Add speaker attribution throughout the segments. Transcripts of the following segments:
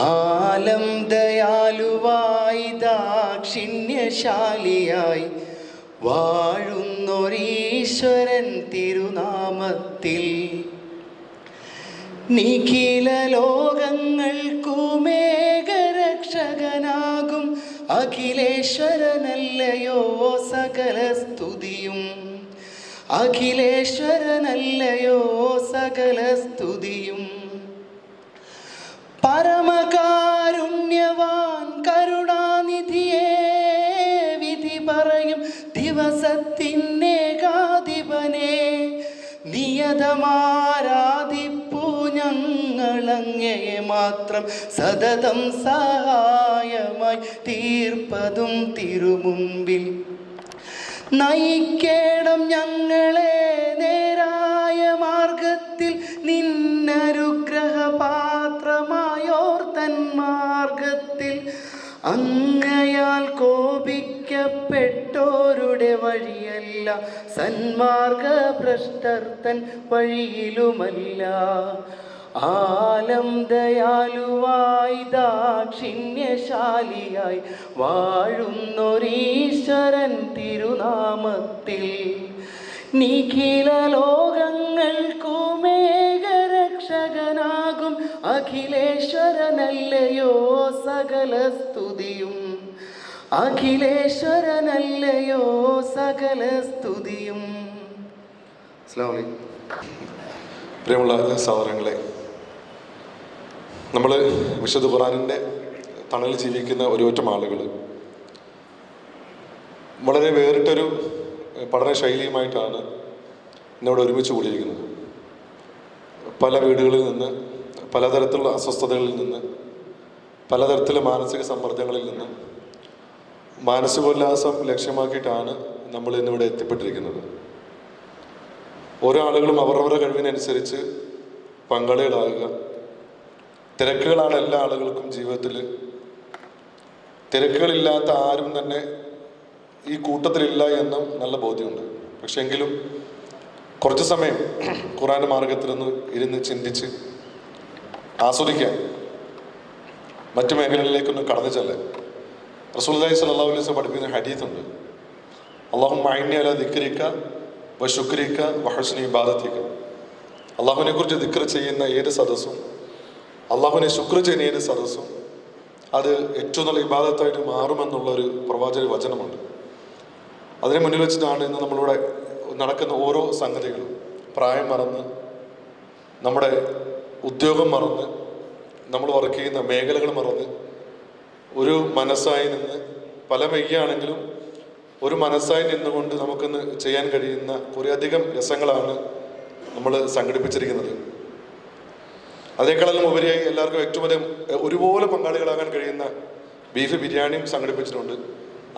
Speaker 1: ആലം ദയാലുവായി ദാക്ഷിണ്യശാലിയായി വാഴുന്നൊരീശ്വരൻ തിരുനാമത്തിൽ നിഖില ലോകങ്ങൾക്കുമേകരക്ഷകനാകും അഖിലേശ്വരനല്ലയോ സകല സ്തുതിയും. അഖിലേശ്വരനല്ലയോ സകല സ്തുതിയും. പരമകാരുണ്യവാൻ കരുണാനിധിയെ വിധി പറയും ദിവസത്തിനേകാധിപനെ നിയതമാരാധിപ്പൂ ഞങ്ങളങ്ങയെ മാത്രം സതതം സഹായമായി തീർപ്പതും തിരുമുമ്പിൽ. നയിക്കേണം ഞങ്ങളെ നേരായ മാർഗത്തിൽ നിന്നനുഗ്രഹപാത്രമായോർ തൻ മാർഗത്തിൽ. അങ്ങയാൽ കോപിക്കപ്പെട്ടോരുടെ വഴിയല്ല, സന്മാർഗഭ്രഷ്ടർ തൻ വഴിയിലുമല്ല. ആലം ദയാലുവായി ദാക്ഷിണ്യശാലിയായി വാഴുന്നൊരീശ്വരൻ തിരുനാമത്തിൽ നിഖില ലോകങ്ങൾക്കുമേകരക്ഷകനാകും അഖിലേശ്വരനല്ലയോ സകല സ്തുതിയും. അഖിലേശ്വരനല്ലയോ സകല സ്തുതിയും. അസ്സലാമു അലൈക്കും.
Speaker 2: പ്രിയമുള്ള സഹോദരങ്ങളെ, നമ്മൾ വിശുദ്ധ ഖുർആനിൻ്റെ തണലിൽ ജീവിക്കുന്ന ഒരുപറ്റം ആളുകൾ വളരെ വേറിട്ടൊരു പഠന ശൈലിയുമായിട്ടാണ് ഇന്നിവിടെ ഒരുമിച്ച് കൂടിയിരിക്കുന്നത്. പല വീടുകളിൽ നിന്ന്, പലതരത്തിലുള്ള അസ്വസ്ഥതകളിൽ നിന്ന്, പലതരത്തിലുള്ള മാനസിക സമ്മർദ്ദങ്ങളിൽ നിന്ന് മാനസികോല്ലാസം ലക്ഷ്യമാക്കിയിട്ടാണ് നമ്മൾ ഇന്നിവിടെ എത്തിപ്പെട്ടിരിക്കുന്നത്. ഓരോ ആളുകളും അവരവരുടെ കഴിവിനനുസരിച്ച് പങ്കാളികളാകുക. തിരക്കുകളാണ് എല്ലാ ആളുകൾക്കും ജീവിതത്തിൽ. തിരക്കുകളില്ലാത്ത ആരും തന്നെ ഈ കൂട്ടത്തിലില്ല എന്നും നല്ല ബോധ്യമുണ്ട്. പക്ഷെ എങ്കിലും കുറച്ച് സമയം ഖുർആന്റെ മാർഗത്തിൽ നിന്ന് ഇരുന്ന് ചിന്തിച്ച് ആസ്വദിക്കാൻ, മറ്റു മേഖലകളിലേക്കൊന്ന് കടന്നു ചെല്ലാൻ റസൂലുള്ളാഹി സ്വല്ലല്ലാഹു അലൈഹി വസല്ലം പഠിപ്പിക്കുന്ന ഹദീസുണ്ട്. അല്ലാഹുമ്മ അഇന്നി അലാ ദിക്രിക വ ശുക്രിക വ ഹുസ്നി ഇബാദതിക. അള്ളാഹുവിനെ കുറിച്ച് ദിക്ർ ചെയ്യുന്ന ഏത് സദസ്സും, അള്ളാഹുവിനെ ശുക്ർ ചെയ്യുന്ന ഏത് സദസ്സും അത് ഏറ്റവും നല്ല ഇബാദത്തായിട്ട് മാറുമെന്നുള്ളൊരു പ്രവാചക വചനമുണ്ട്. അതിനെ മുന്നിൽ വെച്ചിട്ടാണ് ഇന്ന് നമ്മളിവിടെ നടക്കുന്ന ഓരോ സംഗതികളും. പ്രായം മറന്ന്, നമ്മുടെ ഉദ്യോഗം മറന്ന്, നമ്മൾ വർക്ക് ചെയ്യുന്ന മേഖലകൾ മറന്ന് ഒരു മനസ്സായി നിന്ന്, പല വയ്യാണെങ്കിലും ഒരു മനസ്സായി നിന്നുകൊണ്ട് നമുക്കിന്ന് ചെയ്യാൻ കഴിയുന്ന കുറേയധികം രസങ്ങളാണ് നമ്മൾ സംഘടിപ്പിച്ചിരിക്കുന്നത്. അതേക്കാളെല്ലാം ഉപരിയായി എല്ലാവർക്കും ഏറ്റവും വലിയ ഒരുപോലെ പങ്കാളികളാകാൻ കഴിയുന്ന ബീഫ് ബിരിയാണിയും സംഘടിപ്പിച്ചിട്ടുണ്ട്.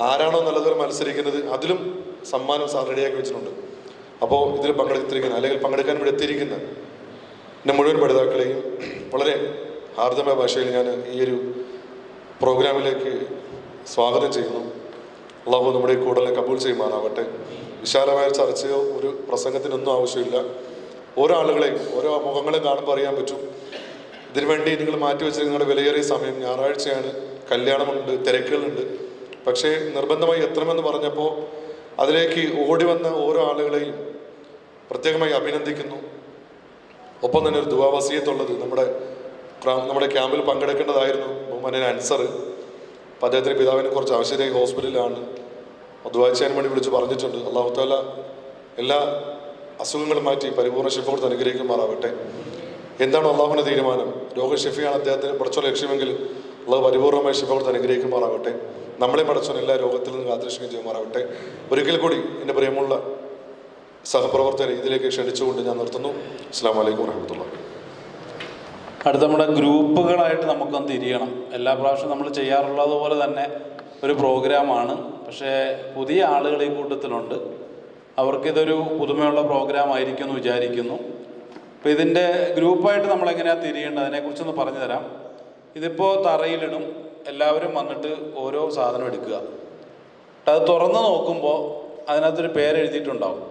Speaker 2: ആരാണോ നല്ലതുപോലെ മത്സരിക്കുന്നത് അതിലും സമ്മാനം റെഡിയാക്കി വെച്ചിട്ടുണ്ട്. അപ്പോൾ ഇതിൽ പങ്കെടുത്തിരിക്കുന്ന, അല്ലെങ്കിൽ പങ്കെടുക്കാൻ വേണ്ടി എത്തിയിരിക്കുന്ന എൻ്റെ മുഴുവൻ പഠിതാക്കളെയും വളരെ ഹാർദമായ ഭാഷയിൽ ഞാൻ ഈ ഒരു പ്രോഗ്രാമിലേക്ക് സ്വാഗതം ചെയ്യുന്നു. അള്ളാഹു നമ്മുടെ കൂടുതൽ കബൂൽ ചെയ്യുമാറാവട്ടെ. വിശാലമായ ചർച്ചയോ ഒരു പ്രസംഗത്തിനൊന്നും ആവശ്യമില്ല. ഓരോ ആളുകളെയും, ഓരോ മുഖങ്ങളെ കാണുമ്പോൾ അറിയാൻ പറ്റും. ഇതിനുവേണ്ടി നിങ്ങൾ മാറ്റിവെച്ചിരിക്കുന്ന നിങ്ങളുടെ വിലയേറിയ സമയം. ഞായറാഴ്ചയാണ്, കല്യാണമുണ്ട്, തിരക്കുകളുണ്ട്. പക്ഷേ നിർബന്ധമായി എത്തണമെന്ന് പറഞ്ഞപ്പോൾ അതിലേക്ക് ഓടി വന്ന ഓരോ ആളുകളെയും പ്രത്യേകമായി അഭിനന്ദിക്കുന്നു. ഒപ്പം തന്നെ ഒരു ദുആവസിയത്തുള്ളത് നമ്മുടെ ക്യാമ്പിൽ പങ്കെടുക്കേണ്ടതായിരുന്നു ബഹുമാനൻ അൻസർ. അപ്പോൾ അദ്ദേഹത്തിൻ്റെ പിതാവിനെ കുറച്ച് ആവശ്യമായി ഹോസ്പിറ്റലിലാണ്. ദുആ ചെയ്യാൻ വേണ്ടി വിളിച്ച് പറഞ്ഞിട്ടുണ്ട്. അല്ലാഹു തആല എല്ലാ അസുഖങ്ങളും മാറ്റി പരിപൂർണ്ണ ശിഫയോട് അനുഗ്രഹിക്കുമാറാവട്ടെ. എന്താണ് അള്ളാഹുവിൻ്റെ തീരുമാനം? രോഗശിഫയാണ് അദ്ദേഹത്തിന് പഠിച്ച ലക്ഷ്യമെങ്കിൽ അള്ളാഹു പരിപൂർണ്ണമായി ശിഫയോട് അനുഗ്രഹിക്കുമാറാവട്ടെ. നമ്മളെ പഠിച്ചവൻ എല്ലാ രോഗത്തിൽ നിന്ന് കാത്തുരക്ഷിക്കുകയും ചെയ്യുമാറാവട്ടെ. ഒരിക്കൽ കൂടി എൻ്റെ പ്രിയമുള്ള സഹപ്രവർത്തകരെ ഇതിലേക്ക് ക്ഷണിച്ചുകൊണ്ട് ഞാൻ നിർത്തുന്നു. അസ്സലാമു അലൈക്കും വറഹ്മത്തുള്ളാഹി.
Speaker 3: അടുത്ത നമ്മുടെ ഗ്രൂപ്പുകളായിട്ട് നമുക്കൊന്ന് തിരിയണം. എല്ലാ പ്രാവശ്യവും നമ്മൾ ചെയ്യാറുള്ളത് പോലെ തന്നെ ഒരു പ്രോഗ്രാമാണ്. പക്ഷേ പുതിയ ആളുകൾ ഈ കൂട്ടത്തിലുണ്ട്. അവർക്കിതൊരു പുതുമയുള്ള പ്രോഗ്രാം ആയിരിക്കും എന്ന് വിചാരിക്കുന്നു. അപ്പോൾ ഇതിൻ്റെ ഗ്രൂപ്പായിട്ട് നമ്മളെങ്ങനെയാണ് തിരിയേണ്ടത് അതിനെക്കുറിച്ചൊന്ന് പറഞ്ഞു തരാം. ഇതിപ്പോൾ തറയിലിടും. എല്ലാവരും വന്നിട്ട് ഓരോ സാധനം എടുക്കുക. അത് തുറന്ന് നോക്കുമ്പോൾ അതിനകത്തൊരു പേരെഴുതിയിട്ടുണ്ടാവും.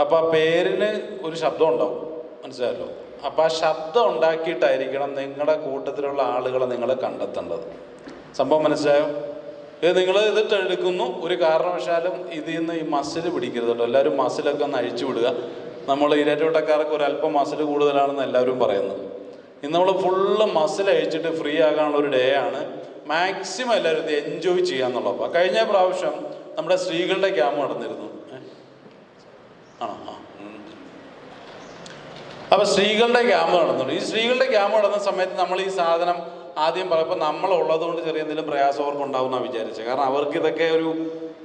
Speaker 3: അപ്പോൾ ആ പേരിന് ഒരു ശബ്ദം ഉണ്ടാവും, മനസ്സിലായല്ലോ. അപ്പോൾ ആ ശബ്ദം ഉണ്ടാക്കിയിട്ടായിരിക്കണം നിങ്ങളുടെ കൂട്ടത്തിലുള്ള ആളുകളെ നിങ്ങൾ കണ്ടെത്തേണ്ടത്. സംഭവം മനസ്സിലായോ? ഇത് നിങ്ങൾ ഇതിട്ട് എടുക്കുന്നു, ഒരു കാരണവശാലും ഇതിൽ നിന്ന് ഈ മസിൽ പിടിക്കരുത് കേട്ടോ. എല്ലാവരും മസിലൊക്കെ ഒന്ന് അഴിച്ചു വിടുക. നമ്മൾ ഇരട്ടോട്ടക്കാർക്ക് ഒരല്പം മസിൽ കൂടുതലാണെന്ന് എല്ലാവരും പറയുന്നത്. ഇന്ന് നമ്മൾ ഫുള്ള് മസിൽ അഴിച്ചിട്ട് ഫ്രീ ആകാനുള്ള ഒരു ഡേ ആണ്. മാക്സിമം എല്ലാവരും ഇത് എൻജോയ് ചെയ്യാന്നുള്ളപ്പോൾ. കഴിഞ്ഞ പ്രാവശ്യം നമ്മുടെ സ്ത്രീകളുടെ ക്യാമ്പ് നടന്നിരുന്നു. ആണോ? അപ്പോൾ സ്ത്രീകളുടെ ക്യാമ്പ് നടന്നുണ്ട്. ഈ സ്ത്രീകളുടെ ക്യാമ്പ് നടന്ന സമയത്ത് നമ്മൾ ഈ സാധനം ആദ്യം പറയുമ്പോൾ നമ്മളുള്ളത് കൊണ്ട് ചെറിയ എന്തെങ്കിലും പ്രയാസം അവർക്ക് ഉണ്ടാവുമെന്നാണ് വിചാരിച്ചത്. കാരണം അവർക്ക് ഇതൊക്കെ ഒരു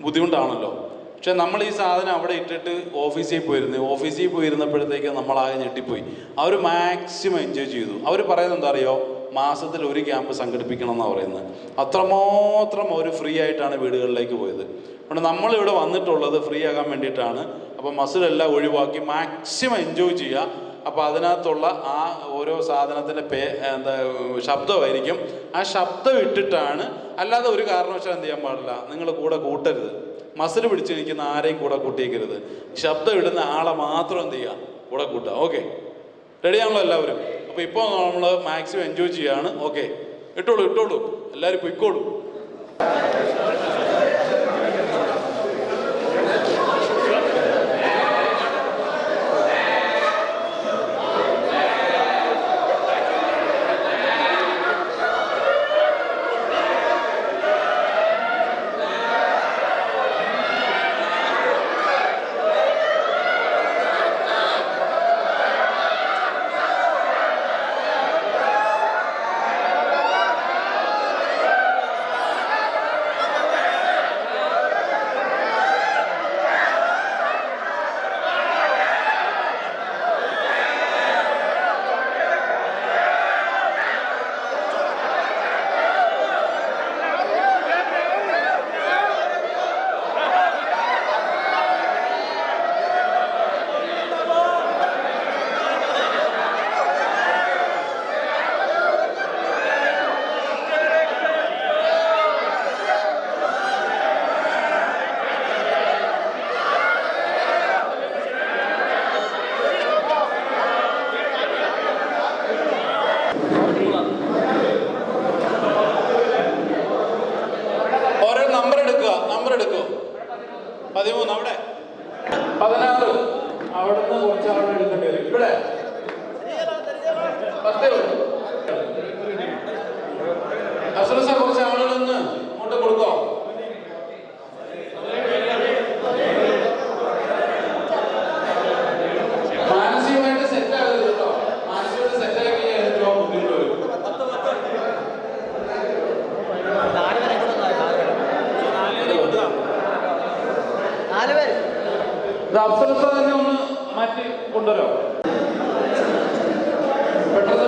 Speaker 3: ബുദ്ധിമുട്ടാണല്ലോ. പക്ഷെ നമ്മൾ ഈ സാധനം അവിടെ ഇട്ടിട്ട് ഓഫീസിൽ പോയിരുന്നപ്പോഴത്തേക്ക് നമ്മളാകെ ഞെട്ടിപ്പോയി. അവർ മാക്സിമം എൻജോയ് ചെയ്തു. അവർ പറയുന്നത് എന്താ അറിയോ, മാസത്തിൽ ഒരു ക്യാമ്പ് സംഘടിപ്പിക്കണം എന്നാണ് പറയുന്നത്. അത്രമാത്രം അവർ ഫ്രീ ആയിട്ടാണ് വീടുകളിലേക്ക് പോയത്. അതുകൊണ്ട് നമ്മളിവിടെ വന്നിട്ടുള്ളത് ഫ്രീ ആകാൻ വേണ്ടിയിട്ടാണ്. അപ്പോൾ മസിലെല്ലാം ഒഴിവാക്കി മാക്സിമം എൻജോയ് ചെയ്യുക. അപ്പോൾ അതിനകത്തുള്ള ആ ഓരോ സാധനത്തിൻ്റെ ശബ്ദമായിരിക്കും. ആ ശബ്ദം ഇട്ടിട്ടാണ്, അല്ലാതെ ഒരു കാരണവശാലും എന്ത് ചെയ്യാൻ പാടില്ല, നിങ്ങൾ കൂടെ കൂട്ടരുത്. മസിൽ പിടിച്ചിരിക്കുന്ന ആരെയും കൂടെ കൂട്ടിയേക്കരുത്. ശബ്ദം ഇടുന്ന ആളെ മാത്രം എന്ത് ചെയ്യുക, കൂടെ കൂട്ടുക. ഓക്കെ, റെഡിയാണല്ലോ എല്ലാവരും? അപ്പോൾ ഇപ്പോൾ നമ്മൾ മാക്സിമം എൻജോയ് ചെയ്യുകയാണ്. ഓക്കെ, ഇട്ടോളൂ എല്ലാവരും പൊയ്ക്കോളൂ. നമ്പർ എടുക്കൂ. 13 അവിടെ, 16 അവിടുന്ന് കുറച്ച് ആളുകൾ എടുക്കേണ്ടി വരും. ഇവിടെ 10 അസുരസ കുറച്ച് ആളുകളൊന്ന് അങ്ങോട്ട് കൊടുക്കോ. മാനസികമായിട്ട് സെറ്റ് ആകരുത് കേട്ടോ. മാനസികമായിട്ട് സെറ്റ് ആക്കി ഏറ്റവും ബുദ്ധിമുട്ട് വരും. അഫ്സൽസ തന്നെ ഒന്ന് മാറ്റി കൊണ്ടുവരോ. പെട്ടെന്ന്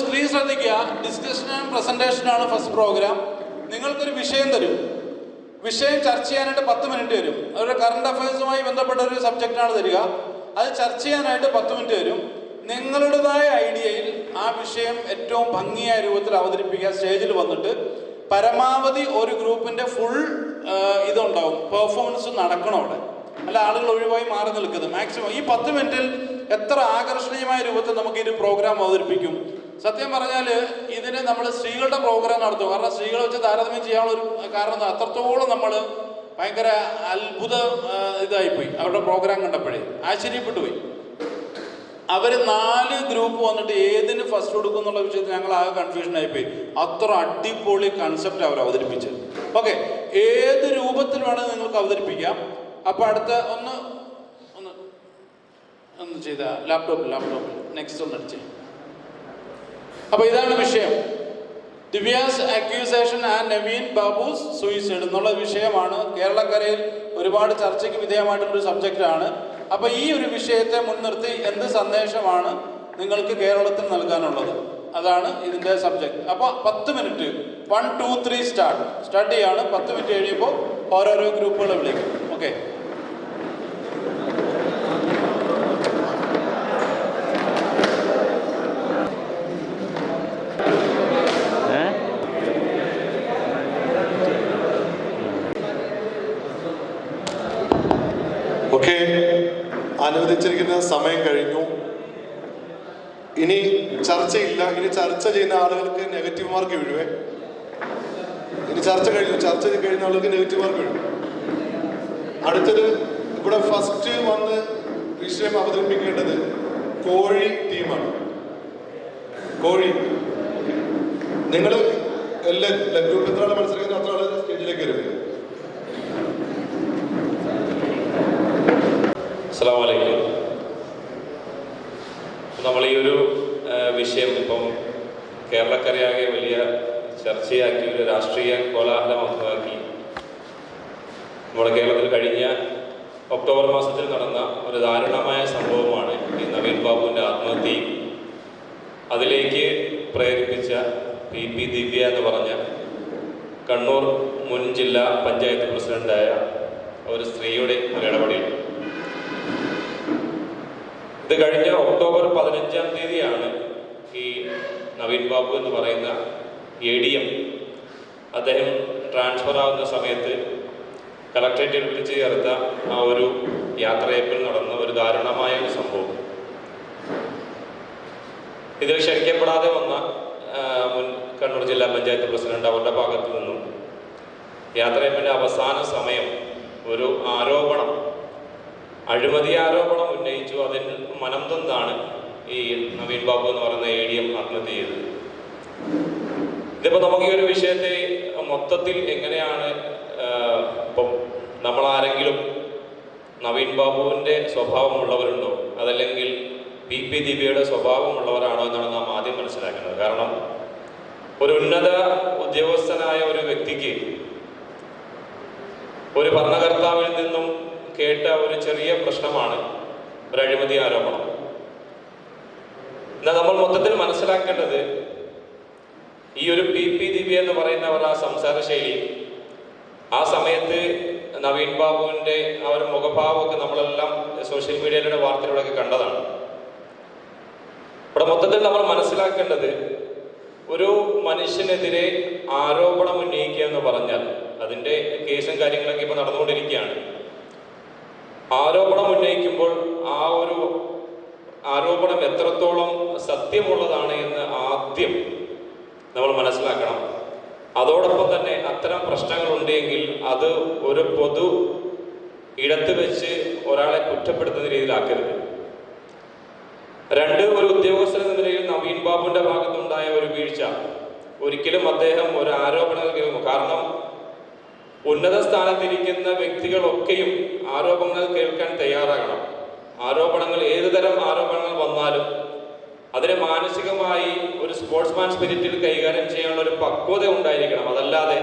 Speaker 3: സ്ക്രീൻ ശ്രദ്ധിക്കുക. ഡിസ്കഷൻ ആൻഡ് പ്രസന്റേഷൻ ആണ് ഫസ്റ്റ് പ്രോഗ്രാം. നിങ്ങൾക്കൊരു വിഷയം തരും. വിഷയം ചർച്ച ചെയ്യാനായിട്ട് 10 മിനിറ്റ് വരും. അവരുടെ കറണ്ട് അഫയേഴ്സുമായി ബന്ധപ്പെട്ട ഒരു സബ്ജക്റ്റാണ് തരിക. അത് ചർച്ച ചെയ്യാനായിട്ട് 10 മിനിറ്റ് വരും. നിങ്ങളുടേതായ ഐഡിയയിൽ ആ വിഷയം ഏറ്റവും ഭംഗിയായ രൂപത്തിൽ അവതരിപ്പിക്കുക. സ്റ്റേജിൽ വന്നിട്ട് പരമാവധി ഒരു ഗ്രൂപ്പിൻ്റെ ഫുൾ ഇതുണ്ടാവും, പെർഫോമൻസ് നടക്കണം അവിടെ. അല്ല ആളുകൾ ഒഴിവായി മാറി നിൽക്കുന്നത്. മാക്സിമം ഈ 10 മിനിറ്റിൽ എത്ര ആകർഷണീയമായ രൂപത്തിൽ നമുക്ക് ഈ പ്രോഗ്രാം അവതരിപ്പിക്കും. സത്യം പറഞ്ഞാൽ ഇതിന് നമ്മൾ സ്ത്രീകളുടെ പ്രോഗ്രാം നടത്തും. കാരണം സ്ത്രീകളെ വെച്ച് താരതമ്യം ചെയ്യാനുള്ളൊരു കാരണം അത്രത്തോളം നമ്മൾ ഭയങ്കര അത്ഭുത ഇതായിപ്പോയി. അവരുടെ പ്രോഗ്രാം കണ്ടപ്പോഴേ ആശ്ചര്യപ്പെട്ടു പോയി. അവർ 4 ഗ്രൂപ്പ് വന്നിട്ട് ഏതിന് ഫസ്റ്റ് കൊടുക്കും എന്നുള്ള വിഷയത്തിൽ ഞങ്ങൾ ആകെ കൺഫ്യൂഷൻ ആയിപ്പോയി. അത്ര അടിപൊളി കൺസെപ്റ്റ് അവർ അവതരിപ്പിച്ചത്. ഓക്കെ, ഏത് രൂപത്തിൽ വേണമെങ്കിൽ നിങ്ങൾക്ക് അവതരിപ്പിക്കാം. അപ്പോൾ അടുത്ത ഒന്ന് ചെയ്ത ലാപ്ടോപ്പിൽ നെക്സ്റ്റ് ഒന്ന് അടിച്ചേ. അപ്പോൾ ഇതാണ് വിഷയം. Divya's accusation and Naveen Babu's suicide എന്നുള്ള വിഷയമാണ്. കേരളക്കരയിൽ ഒരുപാട് ചർച്ചയ്ക്ക് വിധേയമായിട്ടുള്ളൊരു സബ്ജക്റ്റാണ്. അപ്പോൾ ഈ ഒരു വിഷയത്തെ മുൻനിർത്തി എന്ത് സന്ദേശമാണ് നിങ്ങൾക്ക് കേരളത്തിൽ നൽകാനുള്ളത്, അതാണ് ഇതിൻ്റെ സബ്ജക്റ്റ്. അപ്പോൾ 10 മിനിറ്റ് 1 2 3 സ്റ്റാർട്ട് ചെയ്യാണ്. 10 മിനിറ്റ് കഴിയുമ്പോൾ ഓരോരോ ഗ്രൂപ്പുകളെ വിളിക്കും. ഓക്കെ,
Speaker 2: ഓക്കെ, അനുവദിച്ചിരിക്കുന്ന സമയം കഴിഞ്ഞു. ഇനി ചർച്ചയില്ല. ഇനി ചർച്ച ചെയ്യുന്ന ആളുകൾക്ക് നെഗറ്റീവ് മാർക്ക് വീഴുവേ. ഇനി ചർച്ച കഴിഞ്ഞു. ചർച്ച കഴിയുന്ന ആളുകൾക്ക് നെഗറ്റീവ് മാർക്ക് വീഴും. അടുത്തത് ഇവിടെ ഫസ്റ്റ് വന്ന് വിഷയം അവതരിപ്പിക്കേണ്ടത് കോഴി ടീമാണ്. കോഴി, നിങ്ങൾ എല്ലാ ഗ്രൂപ്പ് എത്ര ആളെ മത്സരിക്കുന്ന അത്ര ആളെ സ്റ്റേജിലേക്ക് വരും.
Speaker 4: അസ്സലാമു അലൈക്കും. നമ്മൾ ഈ ഒരു വിഷയം ഇപ്പം കേരളക്കരയാകെ വലിയ ചർച്ചയാക്കി, ഒരു രാഷ്ട്രീയ കോലാഹലമാക്കി. നമ്മുടെ കേരളത്തിൽ കഴിഞ്ഞ ഒക്ടോബർ മാസത്തിൽ നടന്ന ഒരു ദാരുണമായ സംഭവമാണ് ഈ നവീൻ ബാബുവിൻ്റെ ആത്മഹത്യയും അതിലേക്ക് പ്രേരിപ്പിച്ച പി ദിവ്യ എന്ന് പറഞ്ഞ കണ്ണൂർ മുൻ ജില്ലാ പഞ്ചായത്ത് പ്രസിഡൻ്റായ ഒരു സ്ത്രീയുടെ ഒരു ഇടപെടൽ. ഇത് കഴിഞ്ഞ ഒക്ടോബർ 15-ാം തീയതിയാണ് ഈ നവീൻ ബാബു എന്ന് പറയുന്ന ADM അദ്ദേഹം ട്രാൻസ്ഫർ ആവുന്ന സമയത്ത് കളക്ട്രേറ്റിൽ വിളിച്ച് ചേർത്ത ആ ഒരു യാത്രയപ്പിൽ നടന്ന ഒരു ദാരുണമായ ഒരു സംഭവം. ഇതിൽ ക്ഷണിക്കപ്പെടാതെ വന്ന മുൻ കണ്ണൂർ ജില്ലാ പഞ്ചായത്ത് പ്രസിഡന്റ് അവരുടെ ഭാഗത്തു നിന്നും യാത്രയപ്പിൻ്റെ അവസാന സമയം ഒരു ആരോപണം, അഴിമതി ആരോപണം ഉന്നയിച്ചു. അതിന് മനം തന്നാണ് ഈ നവീൻ ബാബു എന്ന് പറയുന്ന ADM ആത്മഹത്യ ചെയ്തത്. ഇതിപ്പോൾ നമുക്ക് ഈ ഒരു വിഷയത്തെ മൊത്തത്തിൽ എങ്ങനെയാണ്, ഇപ്പം നമ്മളാരെങ്കിലും നവീൻ ബാബുവിൻ്റെ സ്വഭാവമുള്ളവരുണ്ടോ, അതല്ലെങ്കിൽ പി ദിവ്യയുടെ സ്വഭാവമുള്ളവരാണോ എന്നാണ് നാം ആദ്യം മനസ്സിലാക്കുന്നത്. കാരണം ഒരു ഉന്നത ഉദ്യോഗസ്ഥനായ ഒരു വ്യക്തിക്ക് ഒരു ഭരണകർത്താവിൽ നിന്നും കേട്ട ഒരു ചെറിയ പ്രശ്നമാണ് ഒരു അഴിമതി ആരോപണം. എന്നാൽ നമ്മൾ മൊത്തത്തിൽ മനസ്സിലാക്കേണ്ടത് ഈ ഒരു പി ദിവ്യ എന്ന് പറയുന്നവർ ആ സംസാര ശൈലി, ആ സമയത്ത് നവീൻ ബാബുവിൻ്റെ ആ ഒരു മുഖഭാവമൊക്കെ നമ്മളെല്ലാം സോഷ്യൽ മീഡിയയിലൂടെ വാർത്തയിലൂടെയൊക്കെ കണ്ടതാണ്. ഇവിടെ മൊത്തത്തിൽ നമ്മൾ മനസ്സിലാക്കേണ്ടത് ഒരു മനുഷ്യനെതിരെ ആരോപണം ഉന്നയിക്കുക എന്ന് പറഞ്ഞാൽ അതിൻ്റെ കേസും കാര്യങ്ങളൊക്കെ ഇപ്പോൾ നടന്നുകൊണ്ടിരിക്കുകയാണ്. ആരോപണം ഉന്നയിക്കുമ്പോൾ ആ ഒരു ആരോപണം എത്രത്തോളം സത്യമുള്ളതാണ് എന്ന് ആദ്യം നമ്മൾ മനസ്സിലാക്കണം. അതോടൊപ്പം തന്നെ അത്തരം പ്രശ്നങ്ങളുണ്ടെങ്കിൽ അത് ഒരു പൊതു ഇടത്ത് വെച്ച് ഒരാളെ കുറ്റപ്പെടുത്തുന്ന രീതിയിലാക്കരുത്. രണ്ട്, ഒരു ഉദ്യോഗസ്ഥൻ എന്ന നിലയിൽ നവീൻ ബാബുവിൻ്റെ ഭാഗത്തുണ്ടായ ഒരു വീഴ്ച ഒരിക്കലും അദ്ദേഹം ഒരു ആരോപണം കേൾക്കും. കാരണം ഉന്നത സ്ഥാനത്തിരിക്കുന്ന വ്യക്തികളൊക്കെയും ആരോപണങ്ങൾ കേൾക്കാൻ തയ്യാറാകണം. ആരോപണങ്ങൾ, ഏതുതരം ആരോപണങ്ങൾ വന്നാലും അതിനെ മാനസികമായി ഒരു സ്പോർട്സ്മാൻ സ്പിരിറ്റിൽ കൈകാര്യം ചെയ്യാനുള്ള ഒരു പക്വത ഉണ്ടായിരിക്കണം. അതല്ലാതെ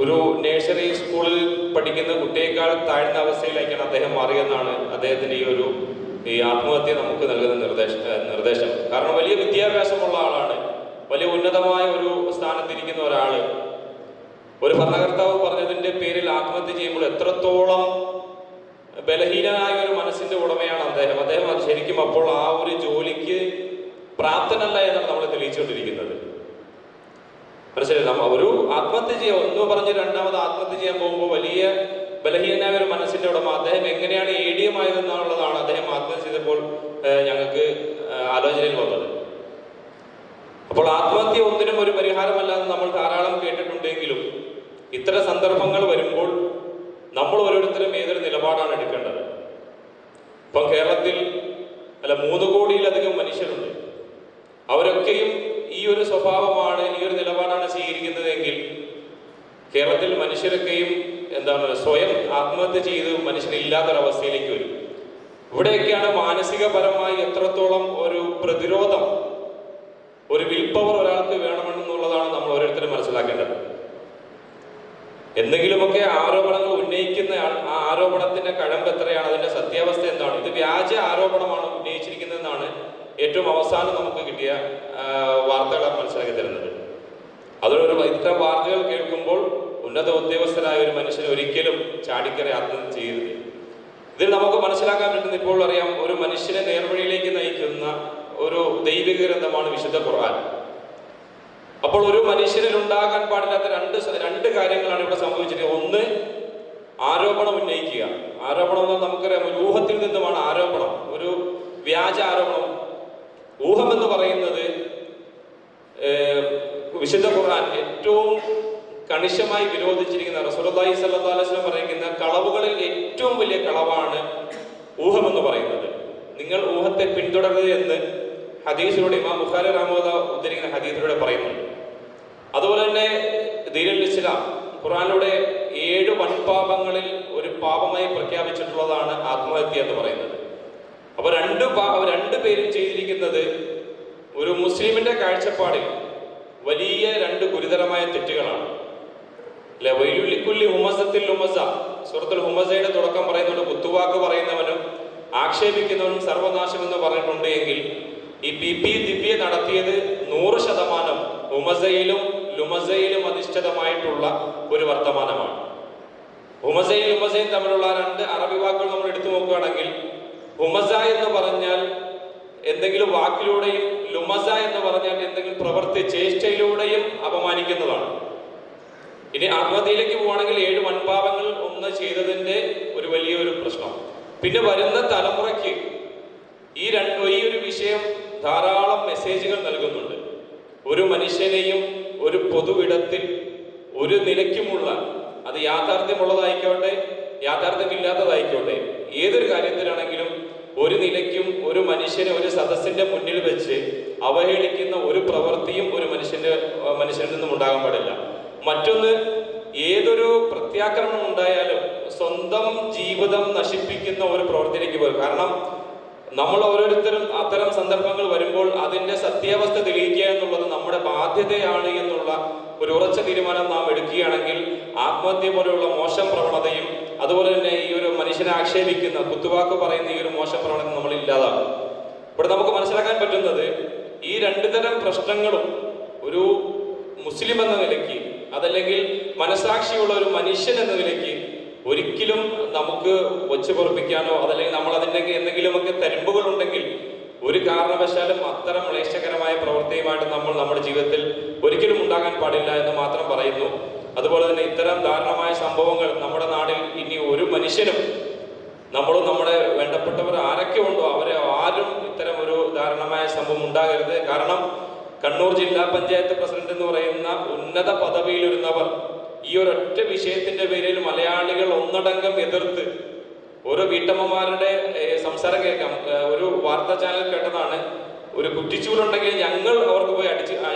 Speaker 4: ഒരു നഴ്സറി സ്കൂളിൽ പഠിക്കുന്ന കുട്ടിയേക്കാൾ താഴ്ന്ന അവസ്ഥയിലേക്കാണ് അദ്ദേഹം മാറിയെന്നാണ് അദ്ദേഹത്തിൻ്റെ ഈ ആത്മഹത്യ നമുക്ക് നൽകുന്ന നിർദ്ദേശം. കാരണം വലിയ വിദ്യാഭ്യാസമുള്ള ആളാണ്, വലിയ ഉന്നതമായ ഒരു സ്ഥാനത്തിരിക്കുന്ന ഒരാൾ ഒരു ഭരണകർത്താവ് പറഞ്ഞതിൻ്റെ പേരിൽ ആത്മഹത്യ ചെയ്യുമ്പോൾ എത്രത്തോളം ബലഹീനനായ ഒരു മനസ്സിന്റെ ഉടമയാണ് അദ്ദേഹം. അത് ശരിക്കും അപ്പോൾ ആ ഒരു ജോലിക്ക് പ്രാപ്തനല്ല എന്നാണ് നമ്മൾ തെളിയിച്ചുകൊണ്ടിരിക്കുന്നത്. മനസ്സിലായി? ഒരു ആത്മഹത്യ ചെയ്യാൻ ഒന്ന് പറഞ്ഞ് രണ്ടാമത് ആത്മഹത്യ ചെയ്യാൻ പോകുമ്പോൾ വലിയ ബലഹീനനായ ഒരു മനസ്സിന്റെ ഉടമ അദ്ദേഹം എങ്ങനെയാണ് ADM ആയതെന്നുള്ളതാണ് അദ്ദേഹം ആത്മഹത്യ ചെയ്തപ്പോൾ ഞങ്ങൾക്ക് ആലോചനയിൽ വന്നത്. അപ്പോൾ ആത്മഹത്യ ഒന്നിനും ഒരു പരിഹാരമല്ലാന്ന് നമ്മൾ ധാരാളം കേട്ടിട്ടുണ്ടെങ്കിലും ഇത്തരം സന്ദർഭങ്ങൾ വരുമ്പോൾ നമ്മൾ ഓരോരുത്തരും ഏതൊരു നിലപാടാണ് എടുക്കേണ്ടത്. ഇപ്പം കേരളത്തിൽ 3 കോടിയിലധികം മനുഷ്യരുണ്ട്. അവരൊക്കെയും ഈ ഒരു സ്വഭാവമാണ്, ഈ ഒരു നിലപാടാണ് സ്വീകരിക്കുന്നതെങ്കിൽ കേരളത്തിൽ മനുഷ്യരൊക്കെയും സ്വയം ആത്മഹത്യ ചെയ്ത് മനുഷ്യരില്ലാത്തൊരവസ്ഥയിലേക്ക് വരും. ഇവിടെയൊക്കെയാണ് മാനസികപരമായി എത്രത്തോളം ഒരു പ്രതിരോധം, ഒരു വിൽ പവർ ഒരാൾക്ക് വേണമെന്നുള്ളതാണ് നമ്മൾ ഓരോരുത്തരും മനസ്സിലാക്കേണ്ടത്. എന്തെങ്കിലുമൊക്കെ ആരോപണങ്ങൾ ഉന്നയിക്കുന്ന ആ ആരോപണത്തിന്റെ കഴമ്പ് എത്രയാണ്, അതിന്റെ സത്യാവസ്ഥ എന്താണ്? ഇത് വ്യാജ ആരോപണമാണ് ഉന്നയിച്ചിരിക്കുന്നതെന്നാണ് ഏറ്റവും അവസാനം നമുക്ക് കിട്ടിയ വാർത്തകൾ മനസ്സിലാക്കി തരുന്നത്. അതൊരു ഇത്തരം വാർത്തകൾ കേൾക്കുമ്പോൾ ഉന്നത ഉദ്യോഗസ്ഥരായ ഒരു മനുഷ്യൻ ഒരിക്കലും ചാടിക്കറി ആത്മഹത്യ ചെയ്യരുത്. ഇതിൽ നമുക്ക് മനസ്സിലാക്കാൻ പറ്റുന്ന, ഇപ്പോൾ അറിയാം, ഒരു മനുഷ്യനെ നേർവഴിയിലേക്ക് നയിക്കുന്ന ഒരു ദൈവിക ഗ്രന്ഥമാണ് വിശുദ്ധ ഖുർആൻ. അപ്പോൾ ഒരു മനുഷ്യനിൽ ഉണ്ടാകാൻ പാടില്ലാത്ത രണ്ട് കാര്യങ്ങളാണ് ഇവിടെ സംഭവിച്ചിരിക്കുന്നത്. ഒന്ന്, ആരോപണം ഉന്നയിക്കുക. ആരോപണം എന്ന് നമുക്കറിയാം, ഒരു ഊഹത്തിൽ നിന്നുമാണ് ആരോപണം, ഒരു വ്യാജ ആരോപണം. ഊഹം എന്ന് പറയുന്നത് വിശുദ്ധ ഖുർആൻ ഏറ്റവും കണിശമായി വിരോധിച്ചിരിക്കുന്ന, റസൂലുള്ളാഹി സ്വല്ലല്ലാഹു അലൈഹി വസല്ലം പറയുന്ന കളവുകളിൽ ഏറ്റവും വലിയ കളവാണ് ഊഹം എന്ന് പറയുന്നത്. നിങ്ങൾ ഊഹത്തെ പിന്തുടരുത് എന്ന് ഹദീസിലൂടെ ഇമാം ബുഖാരി റഹ്മത്തുള്ളാഹി ഉദ്ധരിക്കുന്ന ഹദീസിലൂടെ പറയുന്നുണ്ട്. അതുപോലെ തന്നെ ദീനുൽ ഇസ്ലാം ഖുർആനിലൂടെ 7 വൻപാപങ്ങളിൽ ഒരു പാപമായി പ്രഖ്യാപിച്ചിട്ടുള്ളതാണ് ആത്മഹത്യ എന്ന് പറയുന്നത്. അപ്പൊ രണ്ടു പേരും ചെയ്തിരിക്കുന്നത് ഒരു മുസ്ലിമിന്റെ കാഴ്ചപ്പാടിൽ വലിയ 2 ഗുരുതരമായ തെറ്റുകളാണ്. വൈലുല്ലിക്കുല്ലി ഹുമസത്തിൽ ഹുമസ, സൂറത്തുൽ ഹുമസയുടെ തുടക്കം പറയുന്നുണ്ട്, കുത്തുവാക്ക് പറയുന്നവനും ആക്ഷേപിക്കുന്നവനും സർവനാശം എന്ന് പറഞ്ഞിട്ടുണ്ട്. എങ്കിൽ ഈ PP ദിവ്യ നടത്തിയത് 100% ഹുമസയിലും ലുമസയിലും അധിഷ്ഠിതമായിട്ടുള്ള ഒരു വർത്തമാനമാണ്. ഹുമസയും ലുമസയും തമ്മിലുള്ള 2 അറബി വാക്കുകൾ നമ്മൾ എടുത്തു നോക്കുകയാണെങ്കിൽ, ഹുമസ എന്ന് പറഞ്ഞാൽ എന്തെങ്കിലും വാക്കിലൂടെയും ലുമസ എന്ന് പറഞ്ഞാൽ എന്തെങ്കിലും പ്രവൃത്തി ചേഷ്ടയിലൂടെയും അപമാനിക്കുന്നതാണ്. ഇനി ആത്മഹത്യയിലേക്ക് പോവുകയാണെങ്കിൽ 7 വൻപാപങ്ങൾ ഒന്ന് ചെയ്തതിന്റെ ഒരു വലിയൊരു പ്രശ്നം. പിന്നെ വരുന്ന തലമുറയ്ക്ക് ഈ ഒരു വിഷയം ധാരാളം മെസ്സേജുകൾ നൽകുന്നുണ്ട്. ഒരു മനുഷ്യനെയും ഒരു പൊതുവിടത്തിൽ ഒരു നിലയ്ക്കുമുള്ള, അത് യാഥാർത്ഥ്യമുള്ളതായിക്കോട്ടെ യാഥാർത്ഥ്യമില്ലാത്തതായിക്കോട്ടെ, ഏതൊരു കാര്യത്തിലാണെങ്കിലും ഒരു നിലയ്ക്കും ഒരു മനുഷ്യനെ ഒരു സദസ്സിന്റെ മുന്നിൽ വെച്ച് അവഹേളിക്കുന്ന ഒരു പ്രവൃത്തിയും ഒരു മനുഷ്യനിൽ നിന്നും ഉണ്ടാകാൻ പാടില്ല. മറ്റൊന്ന്, ഏതൊരു പ്രത്യാക്രമണം ഉണ്ടായാലും സ്വന്തം ജീവിതം നശിപ്പിക്കുന്ന ഒരു പ്രവൃത്തിയിലേക്ക് പോകും. കാരണം നമ്മൾ ഓരോരുത്തരും അത്തരം സന്ദർഭങ്ങൾ വരുമ്പോൾ അതിന്റെ സത്യാവസ്ഥ തെളിയിക്കുക എന്നുള്ളത് നമ്മുടെ ബാധ്യതയാണ് എന്നുള്ള ഒരു ഉറച്ച തീരുമാനം നാം എടുക്കുകയാണെങ്കിൽ ആത്മഹത്യ പോലെയുള്ള മോശം പ്രവണതയും അതുപോലെ തന്നെ ഈ ഒരു മനുഷ്യനെ ആക്ഷേപിക്കുന്ന, കുത്തുവാക്ക് പറയുന്ന ഈ ഒരു മോശം പ്രവണത നമ്മൾ ഇല്ലാതാകും. ഇവിടെ നമുക്ക് മനസ്സിലാക്കാൻ പറ്റുന്നത് ഈ 2 തരം പ്രശ്നങ്ങളും ഒരു മുസ്ലിം എന്ന നിലയ്ക്ക്, അതല്ലെങ്കിൽ മനസാക്ഷിയുള്ള ഒരു മനുഷ്യൻ എന്ന നിലയ്ക്ക് ഒരിക്കലും നമുക്ക് വച്ചു പൊറപ്പിക്കാനോ അതല്ലെങ്കിൽ നമ്മൾ അതിൻ്റെ എന്തെങ്കിലുമൊക്കെ തരിമ്പുകൾ ഉണ്ടെങ്കിൽ ഒരു കാരണവശാലും അത്തരം ക്ലേശകരമായ പ്രവൃത്തിയുമായിട്ട് നമ്മൾ നമ്മുടെ ജീവിതത്തിൽ ഒരിക്കലും ഉണ്ടാകാൻ പാടില്ല എന്ന് മാത്രം പറയുന്നു. അതുപോലെ തന്നെ ഇത്തരം ദാരുണമായ സംഭവങ്ങൾ നമ്മുടെ നാട്ടിൽ ഇനി ഒരു മനുഷ്യനും, നമ്മളും നമ്മുടെ വേണ്ടപ്പെട്ടവർ ആരൊക്കെ ഉണ്ടോ അവരെ ആരും ഇത്തരം ഒരു ദാരുണമായ സംഭവം ഉണ്ടാകരുത്. കാരണം കണ്ണൂർ ജില്ലാ പഞ്ചായത്ത് പ്രസിഡന്റ് എന്ന് പറയുന്ന ഉന്നത പദവിയിലിരുന്നവർ ഈ ഒരൊറ്റ വിഷയത്തിന്റെ പേരിൽ മലയാളികൾ ഒന്നടങ്കം എതിർത്ത്, ഓരോ വീട്ടമ്മമാരുടെ സംസാരം കേൾക്കാം. ഒരു വാർത്താ ചാനൽ കേട്ടതാണ്, ഒരു കുറ്റിച്ചൂലുണ്ടെങ്കിൽ ഞങ്ങൾ അവർക്ക് പോയി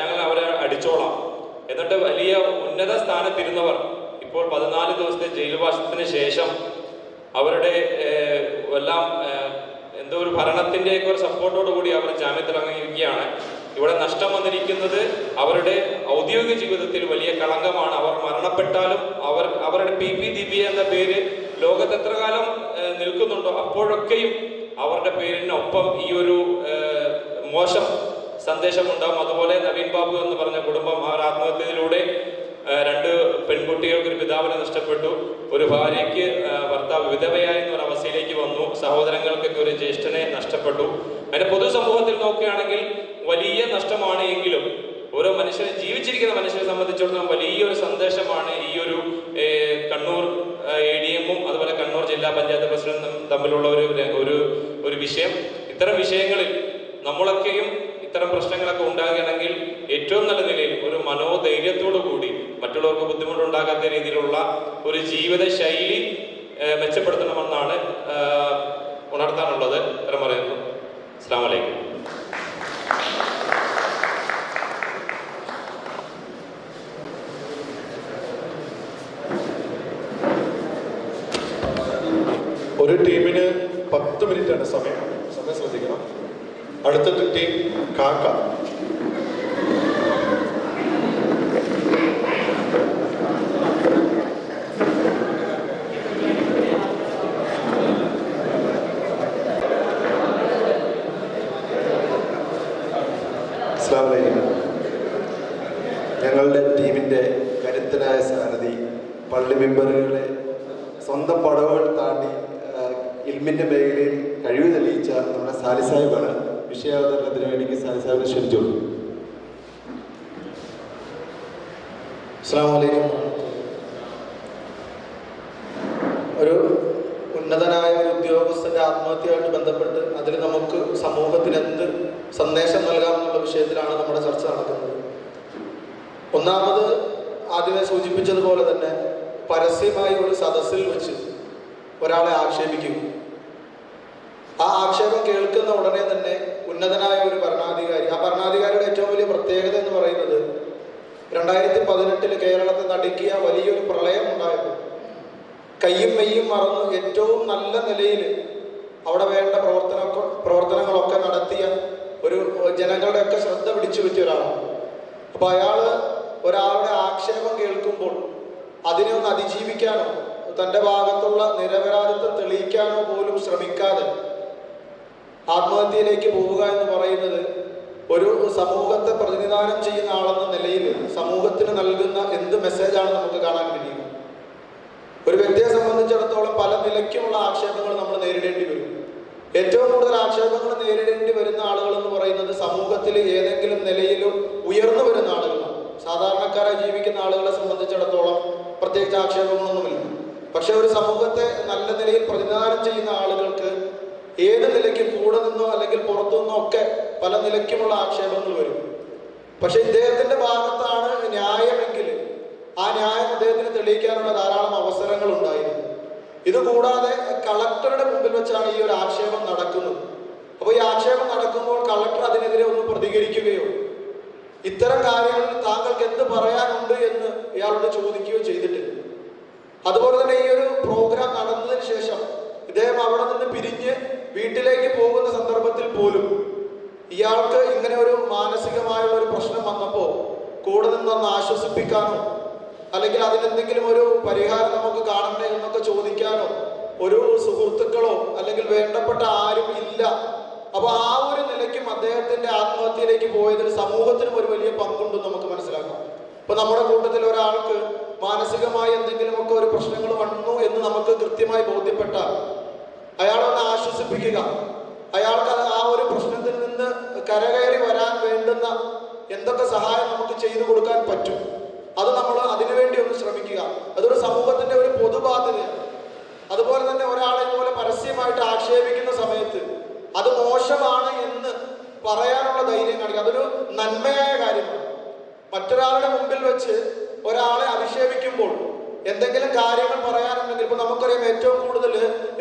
Speaker 4: ഞങ്ങൾ അവരെ അടിച്ചോളാം. എന്നിട്ട് വലിയ ഉന്നത സ്ഥാനത്തിരുന്നവർ ഇപ്പോൾ 14 ദിവസത്തെ ജയിൽവാസത്തിന് ശേഷം അവരുടെ എല്ലാം എന്തോ ഒരു ഭരണത്തിൻ്റെയൊക്കെ ഒരു സപ്പോർട്ടോടു കൂടി അവർ ജാമ്യത്തിൽ ഇറങ്ങിയിരിക്കുകയാണ്. ഇവിടെ നഷ്ടം വന്നിരിക്കുന്നത് അവരുടെ ഔദ്യോഗിക ജീവിതത്തിൽ വലിയ കളങ്കമാണ്. അവർ മരണപ്പെട്ടാലും അവരുടെ PP ദിവ്യ എന്ന പേര് ലോകത്ത് എത്ര കാലം നിൽക്കുന്നുണ്ടോ അപ്പോഴൊക്കെയും അവരുടെ പേരിനൊപ്പം ഈ ഒരു മോശം സന്ദേശമുണ്ടാകും. അതുപോലെ നവീൻ ബാബു എന്ന് പറഞ്ഞ കുടുംബം, അവർ ആത്മഹത്യയിലൂടെ 2 പെൺകുട്ടികൾക്ക് ഒരു പിതാവിനെ നഷ്ടപ്പെട്ടു, ഒരു ഭാര്യയ്ക്ക് ഭർത്താവ് വിധവയായ ഒരു അവസ്ഥയിലേക്ക് വന്നു, സഹോദരങ്ങൾക്കൊക്കെ ഒരു ജ്യേഷ്ഠനെ നഷ്ടപ്പെട്ടു. അതിന്റെ പൊതുസമൂഹത്തിൽ നോക്കുകയാണെങ്കിൽ വലിയ നഷ്ടമാണ്. എങ്കിലും ഓരോ മനുഷ്യനെ, ജീവിച്ചിരിക്കുന്ന മനുഷ്യനെ സംബന്ധിച്ചിടത്തോളം വലിയൊരു സന്ദേശമാണ് ഈ ഒരു കണ്ണൂർ ADM-ഉം അതുപോലെ കണ്ണൂർ ജില്ലാ പഞ്ചായത്ത് പ്രസിഡന്റും തമ്മിലുള്ള ഒരു വിഷയം. ഇത്തരം വിഷയങ്ങളിൽ നമ്മളൊക്കെയും ഇത്തരം പ്രശ്നങ്ങളൊക്കെ ഉണ്ടാകുകയാണെങ്കിൽ ഏറ്റവും നല്ല നിലയിൽ ഒരു മനോധൈര്യത്തോടു കൂടി മറ്റുള്ളവർക്ക് ബുദ്ധിമുട്ടുണ്ടാകാത്ത രീതിയിലുള്ള ഒരു ജീവിത ശൈലി മെച്ചപ്പെടുത്തണമെന്നാണ് ഉണർത്താനുള്ളത്. ഇത്തരം പറയുന്നു. അസ്സലാമു അലൈക്കും.
Speaker 2: ഒരു ടീമിന് 10 മിനിറ്റാണ് സമയം ശ്രദ്ധിക്കണം. അടുത്ത ടീം കാക്ക.
Speaker 5: ഞങ്ങളുടെ ടീമിൻ്റെ കരുത്തനായ സാരഥി, പള്ളി മെമ്പറുകളെ സ്വന്തം പടവുകൾ താണ്ടി ഇൽമിൻ്റെ മേഖലയിൽ കഴിവ് തെളിയിച്ച നമ്മുടെ സാലി സാഹിബാണ്. വിഷയാവതരണത്തിന് വേണ്ടി സാലി സാഹിബിനെ ക്ഷണിച്ചോളൂ.
Speaker 1: അസ്സലാമു അലൈക്കും.
Speaker 6: സഹോദരൻ്റെ ആത്മഹത്യയായിട്ട് ബന്ധപ്പെട്ട് അതിൽ നമുക്ക് സമൂഹത്തിന് എന്ത് സന്ദേശം നൽകാമെന്നുള്ള വിഷയത്തിലാണ് നമ്മുടെ ചർച്ച നടക്കുന്നത്. ഒന്നാമത് ആദ്യമേ സൂചിപ്പിച്ചതുപോലെ തന്നെ പരസ്യമായി ഒരു സദസ്സിൽ വെച്ച് ഒരാളെ ആക്ഷേപിക്കും. ആ ആക്ഷേപം കേൾക്കുന്ന ഉടനെ തന്നെ ഉന്നതനായ ഒരു ഭരണാധികാരി, ആ ഭരണാധികാരിയുടെ ഏറ്റവും വലിയ പ്രത്യേകത എന്ന് പറയുന്നത് 2018 കേരളത്തെ നടുക്കിയ വലിയൊരു പ്രളയം ഉണ്ടായപ്പോൾ കയ്യും മെയ്യും മറന്ന് ഏറ്റവും നല്ല നിലയിൽ അവിടെ വേണ്ട പ്രവർത്തനങ്ങളൊക്കെ നടത്തിയ ഒരു ജനങ്ങളുടെയൊക്കെ ശ്രദ്ധ പിടിച്ചു പറ്റിയ ഒരാളാണ്. അപ്പോൾ അയാൾ ഒരാളുടെ ആക്ഷേപം കേൾക്കുമ്പോൾ അതിനെ ഒന്ന് അതിജീവിക്കാനോ തൻ്റെ ഭാഗത്തുള്ള നിരപരാധിത്വം തെളിയിക്കാനോ പോലും ശ്രമിക്കാതെ ആത്മഹത്യയിലേക്ക് പോവുക എന്ന് പറയുന്നത് ഒരു സമൂഹത്തെ പ്രതിനിധാനം ചെയ്യുന്ന ആളെന്ന നിലയിൽ സമൂഹത്തിന് നൽകുന്ന എന്ത് മെസ്സേജാണ് നമുക്ക് കാണാൻ കഴിയുക? ഒരു വ്യക്തിയെ സംബന്ധിച്ചിടത്തോളം പല നിലയ്ക്കുമുള്ള ആക്ഷേപങ്ങൾ നമ്മൾ നേരിടേണ്ടി വരും. ഏറ്റവും കൂടുതൽ ആക്ഷേപങ്ങൾ നേരിടേണ്ടി വരുന്ന ആളുകൾ എന്ന് പറയുന്നത് സമൂഹത്തിൽ ഏതെങ്കിലും നിലയിലും ഉയർന്നു വരുന്ന ആളുകളാണ്. സാധാരണക്കാരായി ജീവിക്കുന്ന ആളുകളെ സംബന്ധിച്ചിടത്തോളം പ്രത്യേകിച്ച് ആക്ഷേപങ്ങളൊന്നുമില്ല. പക്ഷെ ഒരു സമൂഹത്തെ നല്ല നിലയിൽ പ്രതിനിധാനം ചെയ്യുന്ന ആളുകൾക്ക് ഏത് നിലയ്ക്കും കൂടെ നിന്നോ അല്ലെങ്കിൽ പുറത്തു നിന്നോ ഒക്കെ പല നിലയ്ക്കുമുള്ള ആക്ഷേപങ്ങൾ വരും. പക്ഷെ ഇദ്ദേഹത്തിന്റെ ഭാഗത്താണ് ന്യായമെങ്കിൽ ആ ന്യായം അദ്ദേഹത്തിന് തെളിയിക്കാനുള്ള ധാരാളം അവസരങ്ങൾ ഉണ്ടായിരുന്നു. ഇതുകൂടാതെ കളക്ടറുടെ മുമ്പിൽ വെച്ചാണ് ഈ ഒരു ആക്ഷേപം നടക്കുന്നത്. അപ്പോൾ ഈ ആക്ഷേപം നടക്കുമ്പോൾ കളക്ടർ അതിനെതിരെ ഒന്ന് പ്രതികരിക്കുകയോ ഇത്തരം കാര്യങ്ങളിൽ താങ്കൾക്ക് എന്ത് പറയാനുണ്ട് എന്ന് ഇയാളോട് ചോദിക്കുകയോ ചെയ്തിട്ടില്ല. അതുപോലെ തന്നെ ഈ ഒരു പ്രോഗ്രാം നടന്നതിന് ശേഷം ഇദ്ദേഹം അവിടെ നിന്ന് പിരിഞ്ഞ് വീട്ടിലേക്ക് പോകുന്ന സന്ദർഭത്തിൽ പോലും ഇയാൾക്ക് ഇങ്ങനെ ഒരു മാനസികമായുള്ള ഒരു പ്രശ്നം വന്നപ്പോൾ കൂടെ നിന്നൊന്ന് ആശ്വസിപ്പിക്കാനോ അല്ലെങ്കിൽ അതിനെന്തെങ്കിലും ഒരു പരിഹാരം നമുക്ക് കാണണ്ടേ എന്നൊക്കെ ചോദിക്കാനോ ഒരു സുഹൃത്തുക്കളോ അല്ലെങ്കിൽ വേണ്ടപ്പെട്ട ആരും ഇല്ല. അപ്പൊ ആ ഒരു നിലയ്ക്കും അദ്ദേഹത്തിന്റെ ആത്മഹത്യയിലേക്ക് പോയതിൽ സമൂഹത്തിനും ഒരു വലിയ പങ്കുണ്ടെന്ന് നമുക്ക് മനസ്സിലാക്കാം. ഇപ്പൊ നമ്മുടെ കൂട്ടത്തിൽ ഒരാൾക്ക് മാനസികമായി എന്തെങ്കിലുമൊക്കെ ഒരു പ്രശ്നങ്ങൾ വന്നു എന്ന് നമുക്ക് കൃത്യമായി ബോധ്യപ്പെട്ടാൽ അയാളൊന്ന് ആശ്വസിപ്പിക്കുക, അയാൾക്ക് ആ ഒരു പ്രശ്നത്തിൽ നിന്ന് കരകയറി വരാൻ വേണ്ടുന്ന എന്തൊക്കെ സഹായം നമുക്ക് ചെയ്തു കൊടുക്കാൻ പറ്റും അത് നമ്മൾ അതിനുവേണ്ടി ഒന്ന് ശ്രമിക്കുക. അതൊരു സമൂഹത്തിന്റെ ഒരു പൊതുബാധ്യതയാണ്. അതുപോലെ തന്നെ ഒരാളെ പോലെ പരസ്യമായിട്ട് ആക്ഷേപിക്കുന്ന സമയത്ത് അത് മോശമാണ് എന്ന് പറയാനുള്ള ധൈര്യം കാണിക്കുക. അതൊരു നന്മയായ കാര്യമാണ്. മറ്റൊരാളുടെ മുമ്പിൽ വെച്ച് ഒരാളെ അധിക്ഷേപിക്കുമ്പോൾ എന്തെങ്കിലും കാര്യങ്ങൾ പറയാനുണ്ടെങ്കിൽ ഇപ്പൊ നമുക്കറിയാം ഏറ്റവും കൂടുതൽ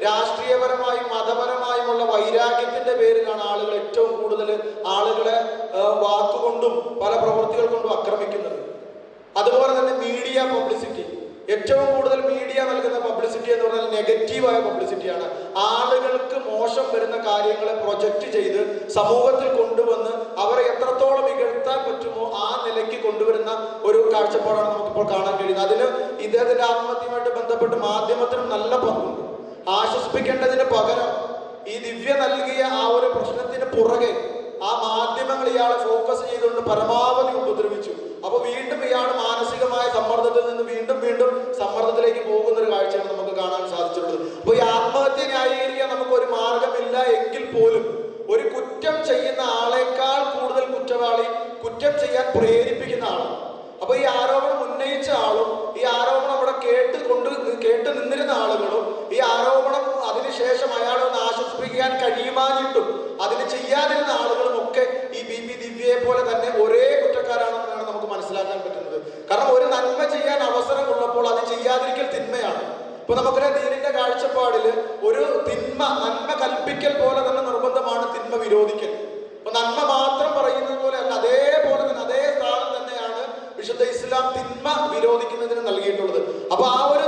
Speaker 6: രാഷ്ട്രീയപരമായും മതപരമായുമുള്ള വൈരാഗ്യത്തിന്റെ പേരിലാണ് ആളുകൾ ഏറ്റവും കൂടുതൽ ആളുകളെ വാക്കുകൊണ്ടും പല പ്രവൃത്തികൾ കൊണ്ടും ആക്രമിക്കുന്നത്. അതുപോലെ തന്നെ മീഡിയ പബ്ലിസിറ്റി, ഏറ്റവും കൂടുതൽ മീഡിയ നൽകുന്ന പബ്ലിസിറ്റി എന്ന് പറഞ്ഞാൽ നെഗറ്റീവായ പബ്ലിസിറ്റിയാണ്. ആളുകൾക്ക് മോശം വരുന്ന കാര്യങ്ങളെ പ്രൊജക്റ്റ് ചെയ്ത് സമൂഹത്തിൽ കൊണ്ടുവന്ന് അവരെ എത്രത്തോളം ഇകഴ്ത്താൻ പറ്റുമോ ആ നിലയ്ക്ക് കൊണ്ടുവരുന്ന ഒരു കാഴ്ചപ്പാടാണ് നമുക്കിപ്പോൾ കാണാൻ കഴിയുന്നത്. അതിന് ഇദ്ദേഹത്തിന്റെ ആത്മഹത്യയുമായിട്ട് ബന്ധപ്പെട്ട് മാധ്യമത്തിനും നല്ല പങ്കുണ്ട്. ആശ്വസിപ്പിക്കേണ്ടതിന് പകരം ഈ ദിവ്യ നൽകിയ ആ ഒരു പ്രശ്നത്തിന് പുറകെ ആ മാധ്യമങ്ങൾ ഇയാളെ ഫോക്കസ് ചെയ്തുകൊണ്ട് പരമാവധി ഉപദ്രവിച്ചു. അപ്പൊ വീണ്ടും ഇയാൾ മാനസികമായ സമ്മർദ്ദത്തിൽ നിന്ന് വീണ്ടും വീണ്ടും സമ്മർദ്ദത്തിലേക്ക് പോകുന്ന ഒരു കാഴ്ചയാണ് നമുക്ക് കാണാൻ സാധിച്ചിട്ടുള്ളത്. അപ്പൊ ഈ ആത്മഹത്യ ന്യായീകരിക്കാൻ നമുക്ക് ഒരു മാർഗമില്ല എങ്കിൽ പോലും ഒരു കുറ്റം ചെയ്യുന്ന ആളെക്കാൾ കൂടുതൽ കുറ്റവാളി കുറ്റം ചെയ്യാൻ പ്രേരിപ്പിക്കുന്ന ആളാണ്. അപ്പൊ ഈ ആരോപണം ഉന്നയിച്ച ആളും ഈ ആരോപണം അവിടെ കേട്ട് നിന്നിരുന്ന ആളുകളും ഈ ആരോപണം അതിനുശേഷം അയാളെ ഒന്ന് ആശ്വസിപ്പിക്കാൻ കഴിയുമാഞ്ഞിട്ടും അതിന് ചെയ്യാതിരുന്ന ആളുകളും ഒക്കെ ഈ ബി ദിവ്യയെ പോലെ തന്നെ ഒരേ കുറ്റക്കാരാണെന്നാണ് നമുക്ക് മനസ്സിലാക്കാൻ പറ്റുന്നത്. കാരണം ഒരു നന്മ ചെയ്യാൻ അവസരമുള്ളപ്പോൾ അത് ചെയ്യാതിരിക്കൽ തിന്മയാണ്. ഇപ്പൊ നമുക്കൊരു ദീനിന്റെ കാഴ്ചപ്പാടില് ഒരു നന്മ കൽപ്പിക്കൽ പോലെ തന്നെ നിർബന്ധമാണ് തിന്മ വിരോധിക്കൽ. അപ്പൊ നന്മ മാത്രം പറയുന്നത് പോലെ അല്ല, അതേപോലെ തന്നെ അതേ സ്ഥാനം തന്നെയാണ് വിശുദ്ധ ഇസ്ലാം തിന്മ വിരോധിക്കുന്നതിന് നൽകിയിട്ടുള്ളത്. അപ്പൊ ആ ഒരു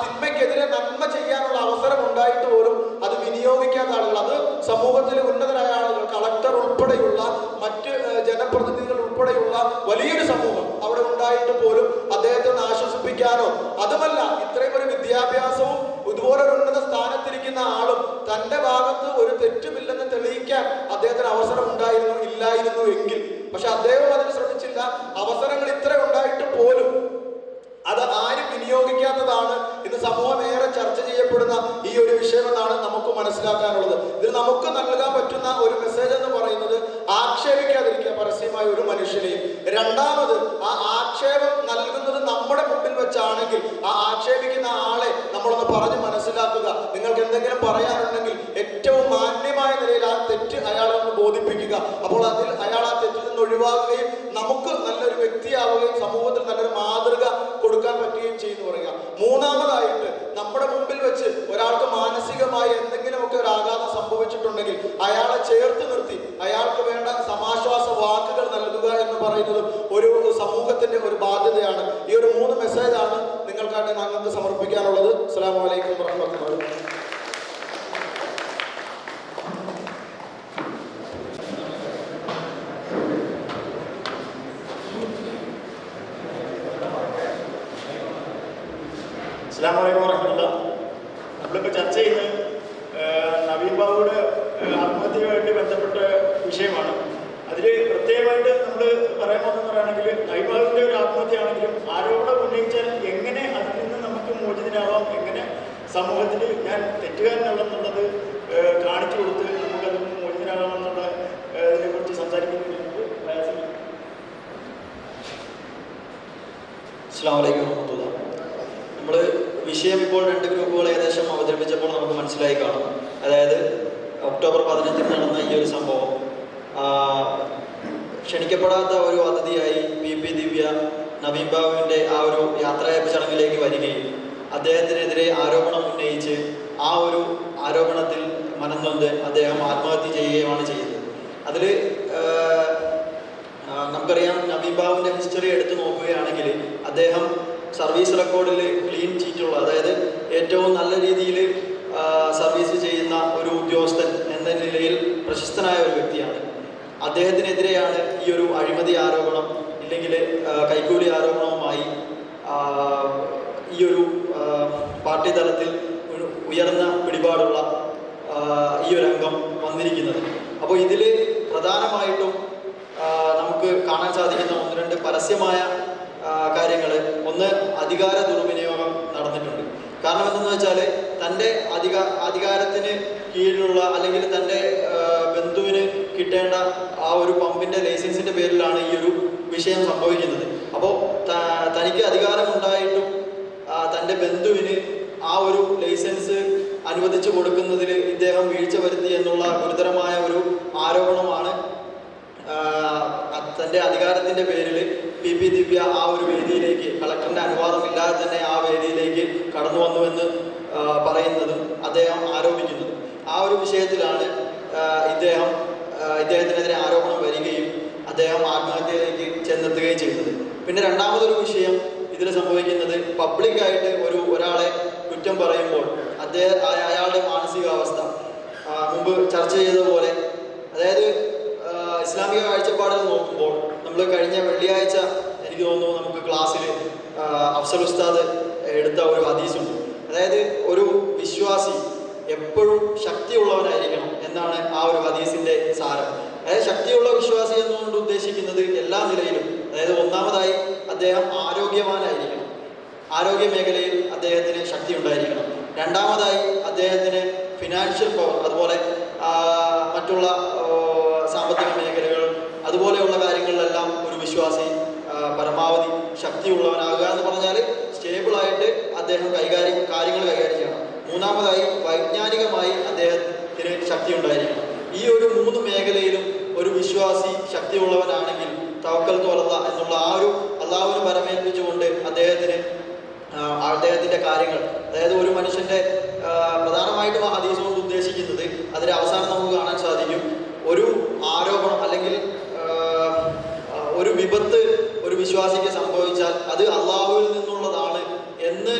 Speaker 6: തിന്മയ്ക്കെതിരെ നന്മ ചെയ്യാനുള്ള അവസരം ഉണ്ടായിട്ട് പോലും അത് വിനിയോഗിക്കാത്ത ആളുകൾ, അത് സമൂഹത്തിലെ ഉന്നതരായ ആളുകൾ, കളക്ടർ ഉൾപ്പെടെയുള്ള മറ്റ് ജനപ്രതിനിധികൾ ഉൾപ്പെടെയുള്ള വലിയൊരു സമൂഹം അവിടെ ഉണ്ടായിട്ട് പോലും അദ്ദേഹത്തെ ഒന്ന് ആശ്വസിപ്പിക്കാനോ, അതുമല്ല ഇത്രയും ഒരു വിദ്യാഭ്യാസവും ഇതുപോലൊരു ഉന്നത സ്ഥാനത്തിരിക്കുന്ന ആളും തന്റെ ഭാഗത്ത് ഒരു തെറ്റുമില്ലെന്ന് തെളിയിക്കാൻ അദ്ദേഹത്തിന് അവസരം ഇല്ലായിരുന്നു എങ്കിൽ, പക്ഷെ അദ്ദേഹം അതിന് ശ്രമിച്ചില്ല. അവസരങ്ങൾ ഇത്ര ഉണ്ടായിട്ട് പോലും അത് ആരും വിനിയോഗിക്കാത്തതാണ് ഇന്ന് സമൂഹം ഏറെ ചർച്ച ചെയ്യപ്പെടുന്ന ഈ ഒരു വിഷയമെന്നാണ് നമുക്ക് മനസ്സിലാക്കാനുള്ളത്. ഇതിൽ നമുക്ക് നൽകാൻ പറ്റുന്ന ഒരു മെസ്സേജ് എന്ന് പറയുന്നത് ആക്ഷേപിക്കാതിരിക്കുക പരസ്യമായ ഒരു മനുഷ്യനെയും. രണ്ടാമത് ആ ആക്ഷേപം നൽകുന്നത് നമ്മുടെ മുമ്പിൽ വെച്ചാണെങ്കിൽ ആ ആക്ഷേപിക്കുന്ന ആളെ നമ്മളൊന്ന് പറഞ്ഞ് മനസ്സിലാക്കുക, നിങ്ങൾക്ക് എന്തെങ്കിലും പറയാനുണ്ടെങ്കിൽ ഏറ്റവും മാന്യമായ നിലയിൽ ആ തെറ്റ് അയാളെ ഒന്ന് ബോധിപ്പിക്കുക. അപ്പോൾ അതിൽ അയാൾ ആ തെറ്റിൽ നിന്ന് ഒഴിവാകുകയും നമുക്ക് നല്ലൊരു വ്യക്തിയാവുകയും സമൂഹത്തിൽ നല്ലൊരു മാതൃക കൊടുക്കാൻ പറ്റുകയും ചെയ്യുന്നു പറയുക. മൂന്നാമതായിട്ട് നമ്മുടെ മുമ്പിൽ വെച്ച് ഒരാൾക്ക് മാനസികമായി എന്തെങ്കിലുമൊക്കെ ഒരു ആഘാതം സംഭവിച്ചിട്ടുണ്ടെങ്കിൽ അയാളെ ചേർത്ത് നിർത്തി അയാൾക്ക് വേണ്ട സമാശ്വാസ വാക്കുകൾ നൽകുക എന്ന് പറയുന്നത് ഒരു സമൂഹത്തിന്റെ ഒരു ബാധ്യതയാണ്. ഈ ഒരു 3 മെസ്സേജാണ് നിങ്ങൾക്കായിട്ട് ഞങ്ങൾക്ക് സമർപ്പിക്കാനുള്ളത്. അസ്സലാമു അലൈക്കും വറഹ്മത്തുള്ളാഹി.
Speaker 7: അസ്സലാമു അലൈക്കും വറഹ്മത്തുള്ളാഹി. നമ്മളിപ്പോൾ ചർച്ച ചെയ്യുന്നത് നവീൻ ബാബുയുടെ ആത്മഹത്യയുമായിട്ട് ബന്ധപ്പെട്ട വിഷയമാണ്. അതിൽ പ്രത്യേകമായിട്ട് നമ്മൾ പറയാൻ പോകുന്നതെന്ന് പറയുകയാണെങ്കിൽ നവീൻ ബാബുവിൻ്റെ ഒരു ആത്മഹത്യയാണെങ്കിലും ആരോപണം ഉന്നയിച്ചാൽ എങ്ങനെ അതിൽ നിന്ന് നമുക്ക് മോചിതനാവാം, എങ്ങനെ സമൂഹത്തിൽ ഞാൻ തെറ്റുകാരനല്ലെന്നുള്ളത് കാണിച്ചു കൊടുത്ത് നമുക്കതിൽ നിന്ന് മോചിതനാകാമെന്നുള്ള ഇതിനെക്കുറിച്ച് സംസാരിക്കുന്നതിന് മുമ്പ് പ്രയാസം.
Speaker 8: അസ്സലാമു അലൈക്കും വറഹ്മത്തുള്ളാഹി. നമ്മൾ വിഷയം ഇപ്പോൾ 2 ഗ്രൂപ്പുകൾ ഏകദേശം അവതരിപ്പിച്ചപ്പോൾ നമുക്ക് മനസ്സിലായി കാണും. അതായത് ഒക്ടോബർ 15 നടന്ന ഈ ഒരു സംഭവം, ക്ഷണിക്കപ്പെടാത്ത ഒരു അതിഥിയായി പി ദിവ്യ നവീൻ ബാബുവിൻ്റെ ആ ഒരു യാത്രയയപ്പ് ചടങ്ങിലേക്ക് വരികയും അദ്ദേഹത്തിനെതിരെ ആരോപണം ഉന്നയിച്ച് ആ ഒരു ആരോപണത്തിൽ മനംനൊന്ത് അദ്ദേഹം ആത്മഹത്യ ചെയ്യുകയുമാണ് ചെയ്തത്. അതിൽ നമുക്കറിയാം, നവീൻ ബാബുവിൻ്റെ ഹിസ്റ്ററി എടുത്തു നോക്കുകയാണെങ്കിൽ അദ്ദേഹം സർവീസ് റെക്കോർഡിൽ ക്ലീൻ ചീറ്റുള്ള, അതായത് ഏറ്റവും നല്ല രീതിയിൽ സർവീസ് ചെയ്യുന്ന ഒരു ഉദ്യോഗസ്ഥൻ എന്ന നിലയിൽ പ്രശസ്തനായ ഒരു വ്യക്തിയാണ്. അദ്ദേഹത്തിനെതിരെയാണ് ഈ ഒരു അഴിമതി ആരോപണം ഇല്ലെങ്കിൽ കൈക്കൂലി ആരോപണവുമായി ഈ ഒരു പാർട്ടി തലത്തിൽ ഉയർന്ന പിടിപാടുള്ള ഈ ഒരു അംഗം വന്നിരിക്കുന്നത്. അപ്പോൾ ഇതിൽ പ്രധാനമായിട്ടും നമുക്ക് കാണാൻ സാധിക്കുന്ന 1-2 പരസ്യമായ കാര്യങ്ങൾ. ഒന്ന്, അധികാര ദുർവിനിയോഗം നടന്നിട്ടുണ്ട്. കാരണം എന്തെന്ന് വെച്ചാൽ തൻ്റെ അധികാരത്തിന് കീഴിലുള്ള അല്ലെങ്കിൽ തൻ്റെ ബന്ധുവിന് കിട്ടേണ്ട ആ ഒരു പമ്പിൻ്റെ ലൈസൻസിൻ്റെ പേരിലാണ് ഈ ഒരു വിഷയം സംഭവിക്കുന്നത്. അപ്പോൾ തനിക്ക് അധികാരമുണ്ടായിട്ടും തൻ്റെ ബന്ധുവിന് ആ ഒരു ലൈസൻസ് അനുവദിച്ചു കൊടുക്കുന്നതിൽ ഇദ്ദേഹം വീഴ്ച വരുത്തി എന്നുള്ള ഗുരുതരമായ ഒരു ആരോപണമാണ് തൻ്റെ അധികാരത്തിൻ്റെ പേരിൽ പി ദിവ്യ ആ ഒരു വേദിയിലേക്ക്, കളക്ടറിൻ്റെ അനുവാദമില്ലാതെ തന്നെ ആ വേദിയിലേക്ക് കടന്നു വന്നുവെന്ന് പറയുന്നതും അദ്ദേഹം ആരോപിക്കുന്നതും. ആ ഒരു വിഷയത്തിലാണ് ഇദ്ദേഹത്തിനെതിരെ ആരോപണം വരികയും അദ്ദേഹം ആത്മഹത്യയിലേക്ക് ചെന്നെത്തുകയും ചെയ്തത്. പിന്നെ രണ്ടാമതൊരു വിഷയം ഇതിൽ സംഭവിക്കുന്നത്, പബ്ലിക്കായിട്ട് ഒരാളെ കുറ്റം പറയുമ്പോൾ അയാളുടെ മാനസികാവസ്ഥ മുമ്പ് ചർച്ച ചെയ്തതുപോലെ, അതായത് ഇസ്ലാമിക കാഴ്ചപ്പാടിൽ നോക്കുമ്പോൾ നമ്മൾ കഴിഞ്ഞ വെള്ളിയാഴ്ച എനിക്ക് തോന്നുന്നു നമുക്ക് ക്ലാസ്സിൽ അഫ്സൽ ഉസ്താദ് എടുത്ത ഒരു ഹദീസുണ്ട്. അതായത് ഒരു വിശ്വാസി എപ്പോഴും ശക്തിയുള്ളവനായിരിക്കണം എന്നാണ് ആ ഒരു ഹദീസിൻ്റെ സാരം. അതായത് ശക്തിയുള്ള വിശ്വാസി എന്നുകൊണ്ട് ഉദ്ദേശിക്കുന്നത് എല്ലാ നിലയിലും, അതായത് ഒന്നാമതായി അദ്ദേഹം ആരോഗ്യവാനായിരിക്കണം, ആരോഗ്യ മേഖലയിൽ അദ്ദേഹത്തിന് ശക്തി ഉണ്ടായിരിക്കണം. രണ്ടാമതായി അദ്ദേഹത്തിന് ഫിനാൻഷ്യൽ പവർ, അതുപോലെ മറ്റുള്ള സാമ്പത്തിക മേഖലകൾ അതുപോലെയുള്ള കാര്യങ്ങളിലെല്ലാം ഒരു വിശ്വാസി പരമാവധി ശക്തിയുള്ളവനാകുക എന്ന് പറഞ്ഞാൽ സ്റ്റേബിളായിട്ട് അദ്ദേഹം കാര്യങ്ങൾ കൈകാര്യം ചെയ്യണം. മൂന്നാമതായി വൈജ്ഞാനികമായി അദ്ദേഹത്തിന് ശക്തി ഉണ്ടായിരിക്കണം. ഈ ഒരു 3 മേഖലയിലും ഒരു വിശ്വാസി ശക്തിയുള്ളവനാണെങ്കിൽ തവക്കൽത്തു അലല്ലാ എന്നുള്ള ആ ഒരു അള്ളാഹുവിനെ പരമേൽപ്പിച്ചുകൊണ്ട് അദ്ദേഹത്തിൻ്റെ കാര്യങ്ങൾ, അതായത് ഒരു മനുഷ്യൻ്റെ പ്രധാനമായിട്ടും ആ ഹദീസ് കൊണ്ട് ഉദ്ദേശിക്കുന്നത്, അതിൻ്റെ അവസാനം നമുക്ക് കാണാൻ സാധിക്കും, ഒരു ആരോപണം അല്ലെങ്കിൽ ഒരു വിപത്ത് ഒരു വിശ്വാസിക്ക് സംഭവിച്ചാൽ അത് അള്ളാഹുവിൽ നിന്നുള്ളതാണ് എന്ന്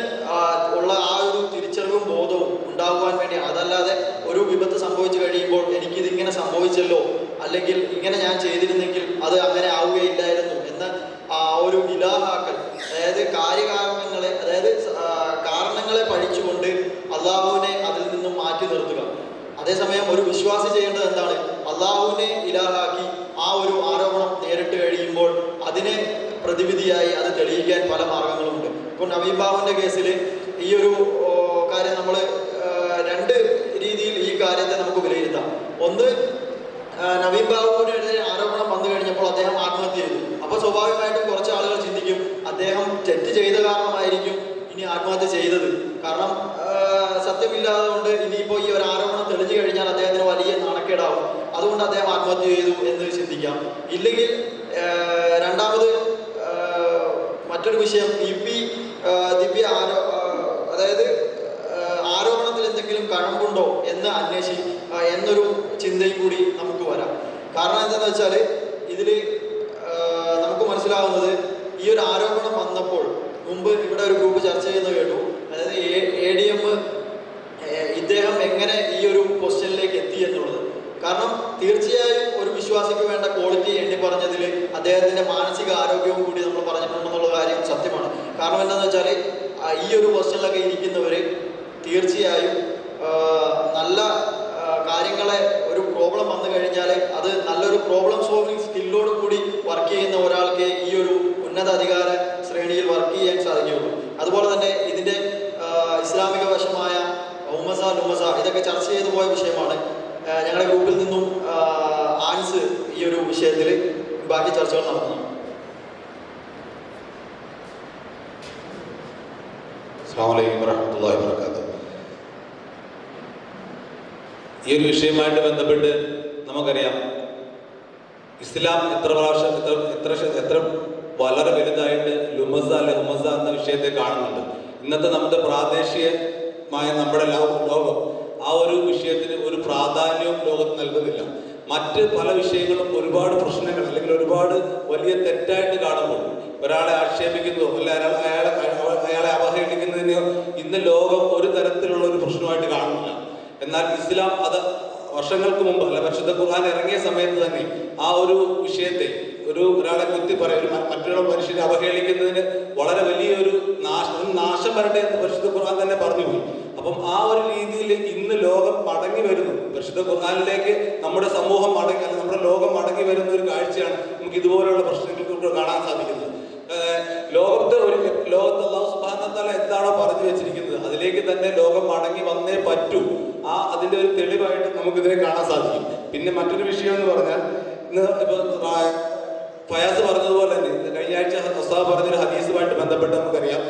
Speaker 8: ഉള്ള ആ ഒരു തിരിച്ചറിവും ബോധവും ഉണ്ടാകുവാൻ വേണ്ടിയാണ്. അതല്ലാതെ ഒരു വിപത്ത് സംഭവിച്ചു കഴിയുമ്പോൾ എനിക്കിതിങ്ങനെ സംഭവിച്ചല്ലോ, അല്ലെങ്കിൽ ഇങ്ങനെ ഞാൻ ചെയ്തിരുന്നെങ്കിൽ അത് അങ്ങനെ ആവുകയില്ലായിരുന്നു എന്ന ആ ഒരു ഇലാഹാക്കൽ, അതായത് കാര്യകാരണങ്ങളെ, അതായത് കാരണങ്ങളെ പഠിച്ചുകൊണ്ട് അള്ളാഹുവിനെ അതിൽ നിന്നും മാറ്റി നിർത്തുക. അതേസമയം ഒരു വിശ്വാസി ചെയ്യേണ്ടത് എന്താണ്? അള്ളാഹുവിനെ ഇലാഹാക്കി ആ ഒരു ആരോപണം നേരിട്ട് കഴിയുമ്പോൾ അതിനെ പ്രതിവിധിയായി അത് തെളിയിക്കാൻ പല മാർഗങ്ങളുമുണ്ട്. ഇപ്പോൾ നവീൻ ബാബുവിൻ്റെ കേസിൽ ഈ ഒരു കാര്യം നമ്മൾ 2 രീതിയിൽ ഈ കാര്യത്തെ നമുക്ക് വിലയിരുത്താം. ഒന്ന്, നവീൻ ബാബുവിനെതിരെ ആരോപണം വന്നു കഴിഞ്ഞപ്പോൾ അദ്ദേഹം ആത്മഹത്യ ചെയ്തു. അപ്പോൾ സ്വാഭാവികമായിട്ടും കുറച്ച് ആളുകൾ ചിന്തിക്കും അദ്ദേഹം തെറ്റ് ചെയ്ത കാരണമായിരിക്കും ഈ ഇനി ആത്മഹത്യ ചെയ്തത്. കാരണം സത്യമില്ലാതെ കൊണ്ട് ഇനിയിപ്പോൾ ഈ ഒരു ആരോപണം തെളിഞ്ഞു കഴിഞ്ഞാൽ അദ്ദേഹത്തിന് വലിയ നാണക്കേടാവും. അതുകൊണ്ട് അദ്ദേഹം ആത്മഹത്യ ചെയ്തു എന്ന് ചിന്തിക്കാം. ഇല്ലെങ്കിൽ രണ്ടാമത് മറ്റൊരു വിഷയം ദിവ്യ അതായത് ആരോപണത്തിൽ എന്തെങ്കിലും കഴമ്പുണ്ടോ എന്ന് എന്നൊരു ചിന്തയും കൂടി നമുക്ക് വരാം. കാരണം എന്താണെന്ന് വെച്ചാൽ ഇതിൽ നമുക്ക് മനസ്സിലാവുന്നത് ഈ ഒരു ആരോപണം വന്നപ്പോൾ മുമ്പ് ഇവിടെ ഒരു ഗ്രൂപ്പ് ചർച്ച ചെയ്യുന്നത് കേട്ടു. അതായത് ADM ഇദ്ദേഹം എങ്ങനെ ഈ ഒരു പൊസിഷനിലേക്ക് എത്തി എന്നുള്ളത്. കാരണം തീർച്ചയായും ഒരു വിശ്വാസിക്ക് വേണ്ട ക്വാളിറ്റി എണ്ണി പറഞ്ഞതിൽ അദ്ദേഹത്തിൻ്റെ മാനസിക ആരോഗ്യവും കൂടി നമ്മൾ പറഞ്ഞിട്ടുണ്ടെന്നുള്ള കാര്യം സത്യമാണ്. കാരണം എന്താണെന്ന് വെച്ചാൽ ഈ ഒരു പൊസിഷനിലൊക്കെ ഇരിക്കുന്നവർ തീർച്ചയായും നല്ല കാര്യങ്ങളെ ഒരു പ്രോബ്ലം വന്നു കഴിഞ്ഞാൽ അത് നല്ലൊരു പ്രോബ്ലം സോൾവിങ് സ്കില്ലോട് കൂടി വർക്ക് ചെയ്യുന്ന ഒരാൾക്ക് ഈ ഒരു ഉന്നത അധികാര ശ്രേണിയിൽ വർക്ക് ചെയ്യാൻ സാധിക്കുകയുള്ളൂ. അതുപോലെ തന്നെ ഇതിൻ്റെ ഇസ്ലാമിക വശമായ ലുമസ ഇതൊക്കെ ചർച്ച ചെയ്തു പോയ വിഷയമാണ്. ഞങ്ങളുടെ ഗ്രൂപ്പിൽ നിന്നും ആൻസ് ഈ ഒരു വിഷയത്തിൽ ബാക്കി ചർച്ചകൾ നടത്തുന്നു.
Speaker 9: അസ്സലാമു അലൈക്കും വറഹ്മത്തുള്ളാഹി വബറകാതുഹു. ഈ ഒരു വിഷയവുമായിട്ട് ബന്ധപ്പെട്ട് നമുക്കറിയാം, ഇസ്ലാം എത്ര വളരെ വലുതായിട്ട് ലുമസ എന്ന വിഷയത്തെ കാണുന്നുണ്ട്. ഇന്നത്തെ നമ്മുടെ പ്രാദേശികമായ നമ്മുടെ ലോകം ആ ഒരു വിഷയത്തിന് ഒരു പ്രാധാന്യവും ലോകത്ത് നൽകുന്നില്ല. മറ്റ് പല വിഷയങ്ങളും ഒരുപാട് പ്രശ്നങ്ങൾ അല്ലെങ്കിൽ ഒരുപാട് വലിയ തെറ്റായിട്ട് കാണുമ്പോൾ ഒരാളെ ആക്ഷേപിക്കുന്നതോ അല്ലെങ്കിൽ അയാളെ അവഹേളിക്കുന്നതിനെയോ ഇന്ന് ലോകം ഒരു തരത്തിലുള്ള ഒരു പ്രശ്നമായിട്ട് കാണുന്നില്ല. എന്നാൽ ഇസ്ലാം അത് വർഷങ്ങൾക്ക് മുമ്പ് അല്ല പരിശുദ്ധ ഖുർആൻ ഇറങ്ങിയ സമയത്ത് തന്നെ ആ ഒരു വിഷയത്തെ ഒരാളെ കുത്തി പറയും, മറ്റുള്ള മനുഷ്യരെ അവഹേളിക്കുന്നതിന് വളരെ വലിയൊരു നാശം വരട്ടെ എന്ന് പരിശുദ്ധ ഖുർആൻ തന്നെ പറഞ്ഞുപോയി. അപ്പം ആ ഒരു രീതിയിൽ ഇന്ന് ലോകം മടങ്ങി വരുന്നു, പരിശുദ്ധ ഖുർആനിലേക്ക് നമ്മുടെ സമൂഹം മടങ്ങി അല്ലെങ്കിൽ നമ്മുടെ ലോകം മടങ്ങി വരുന്ന ഒരു കാഴ്ചയാണ് നമുക്ക് ഇതുപോലെയുള്ള പ്രശ്നങ്ങൾക്ക് കാണാൻ സാധിക്കുന്നത്. ലോകത്ത് അല്ലാഹു സുബ്ഹാനഹു വ തആല എന്താണോ പറഞ്ഞു വെച്ചിരിക്കുന്നത് അതിലേക്ക് തന്നെ ലോകം മടങ്ങി വന്നേ പറ്റൂ. അതിന്റെ ഒരു തെളിവായിട്ട് നമുക്കിതിനെ കാണാൻ സാധിക്കും. പിന്നെ മറ്റൊരു വിഷയം എന്ന് പറഞ്ഞാൽ, ഇന്ന് ഇപ്പൊ ഫയാസ് പറഞ്ഞതുപോലെ തന്നെ കഴിഞ്ഞ ആഴ്ച ഉസ്താദ് പറഞ്ഞൊരു ഹദീസുമായിട്ട് ബന്ധപ്പെട്ട് നമുക്കറിയാം,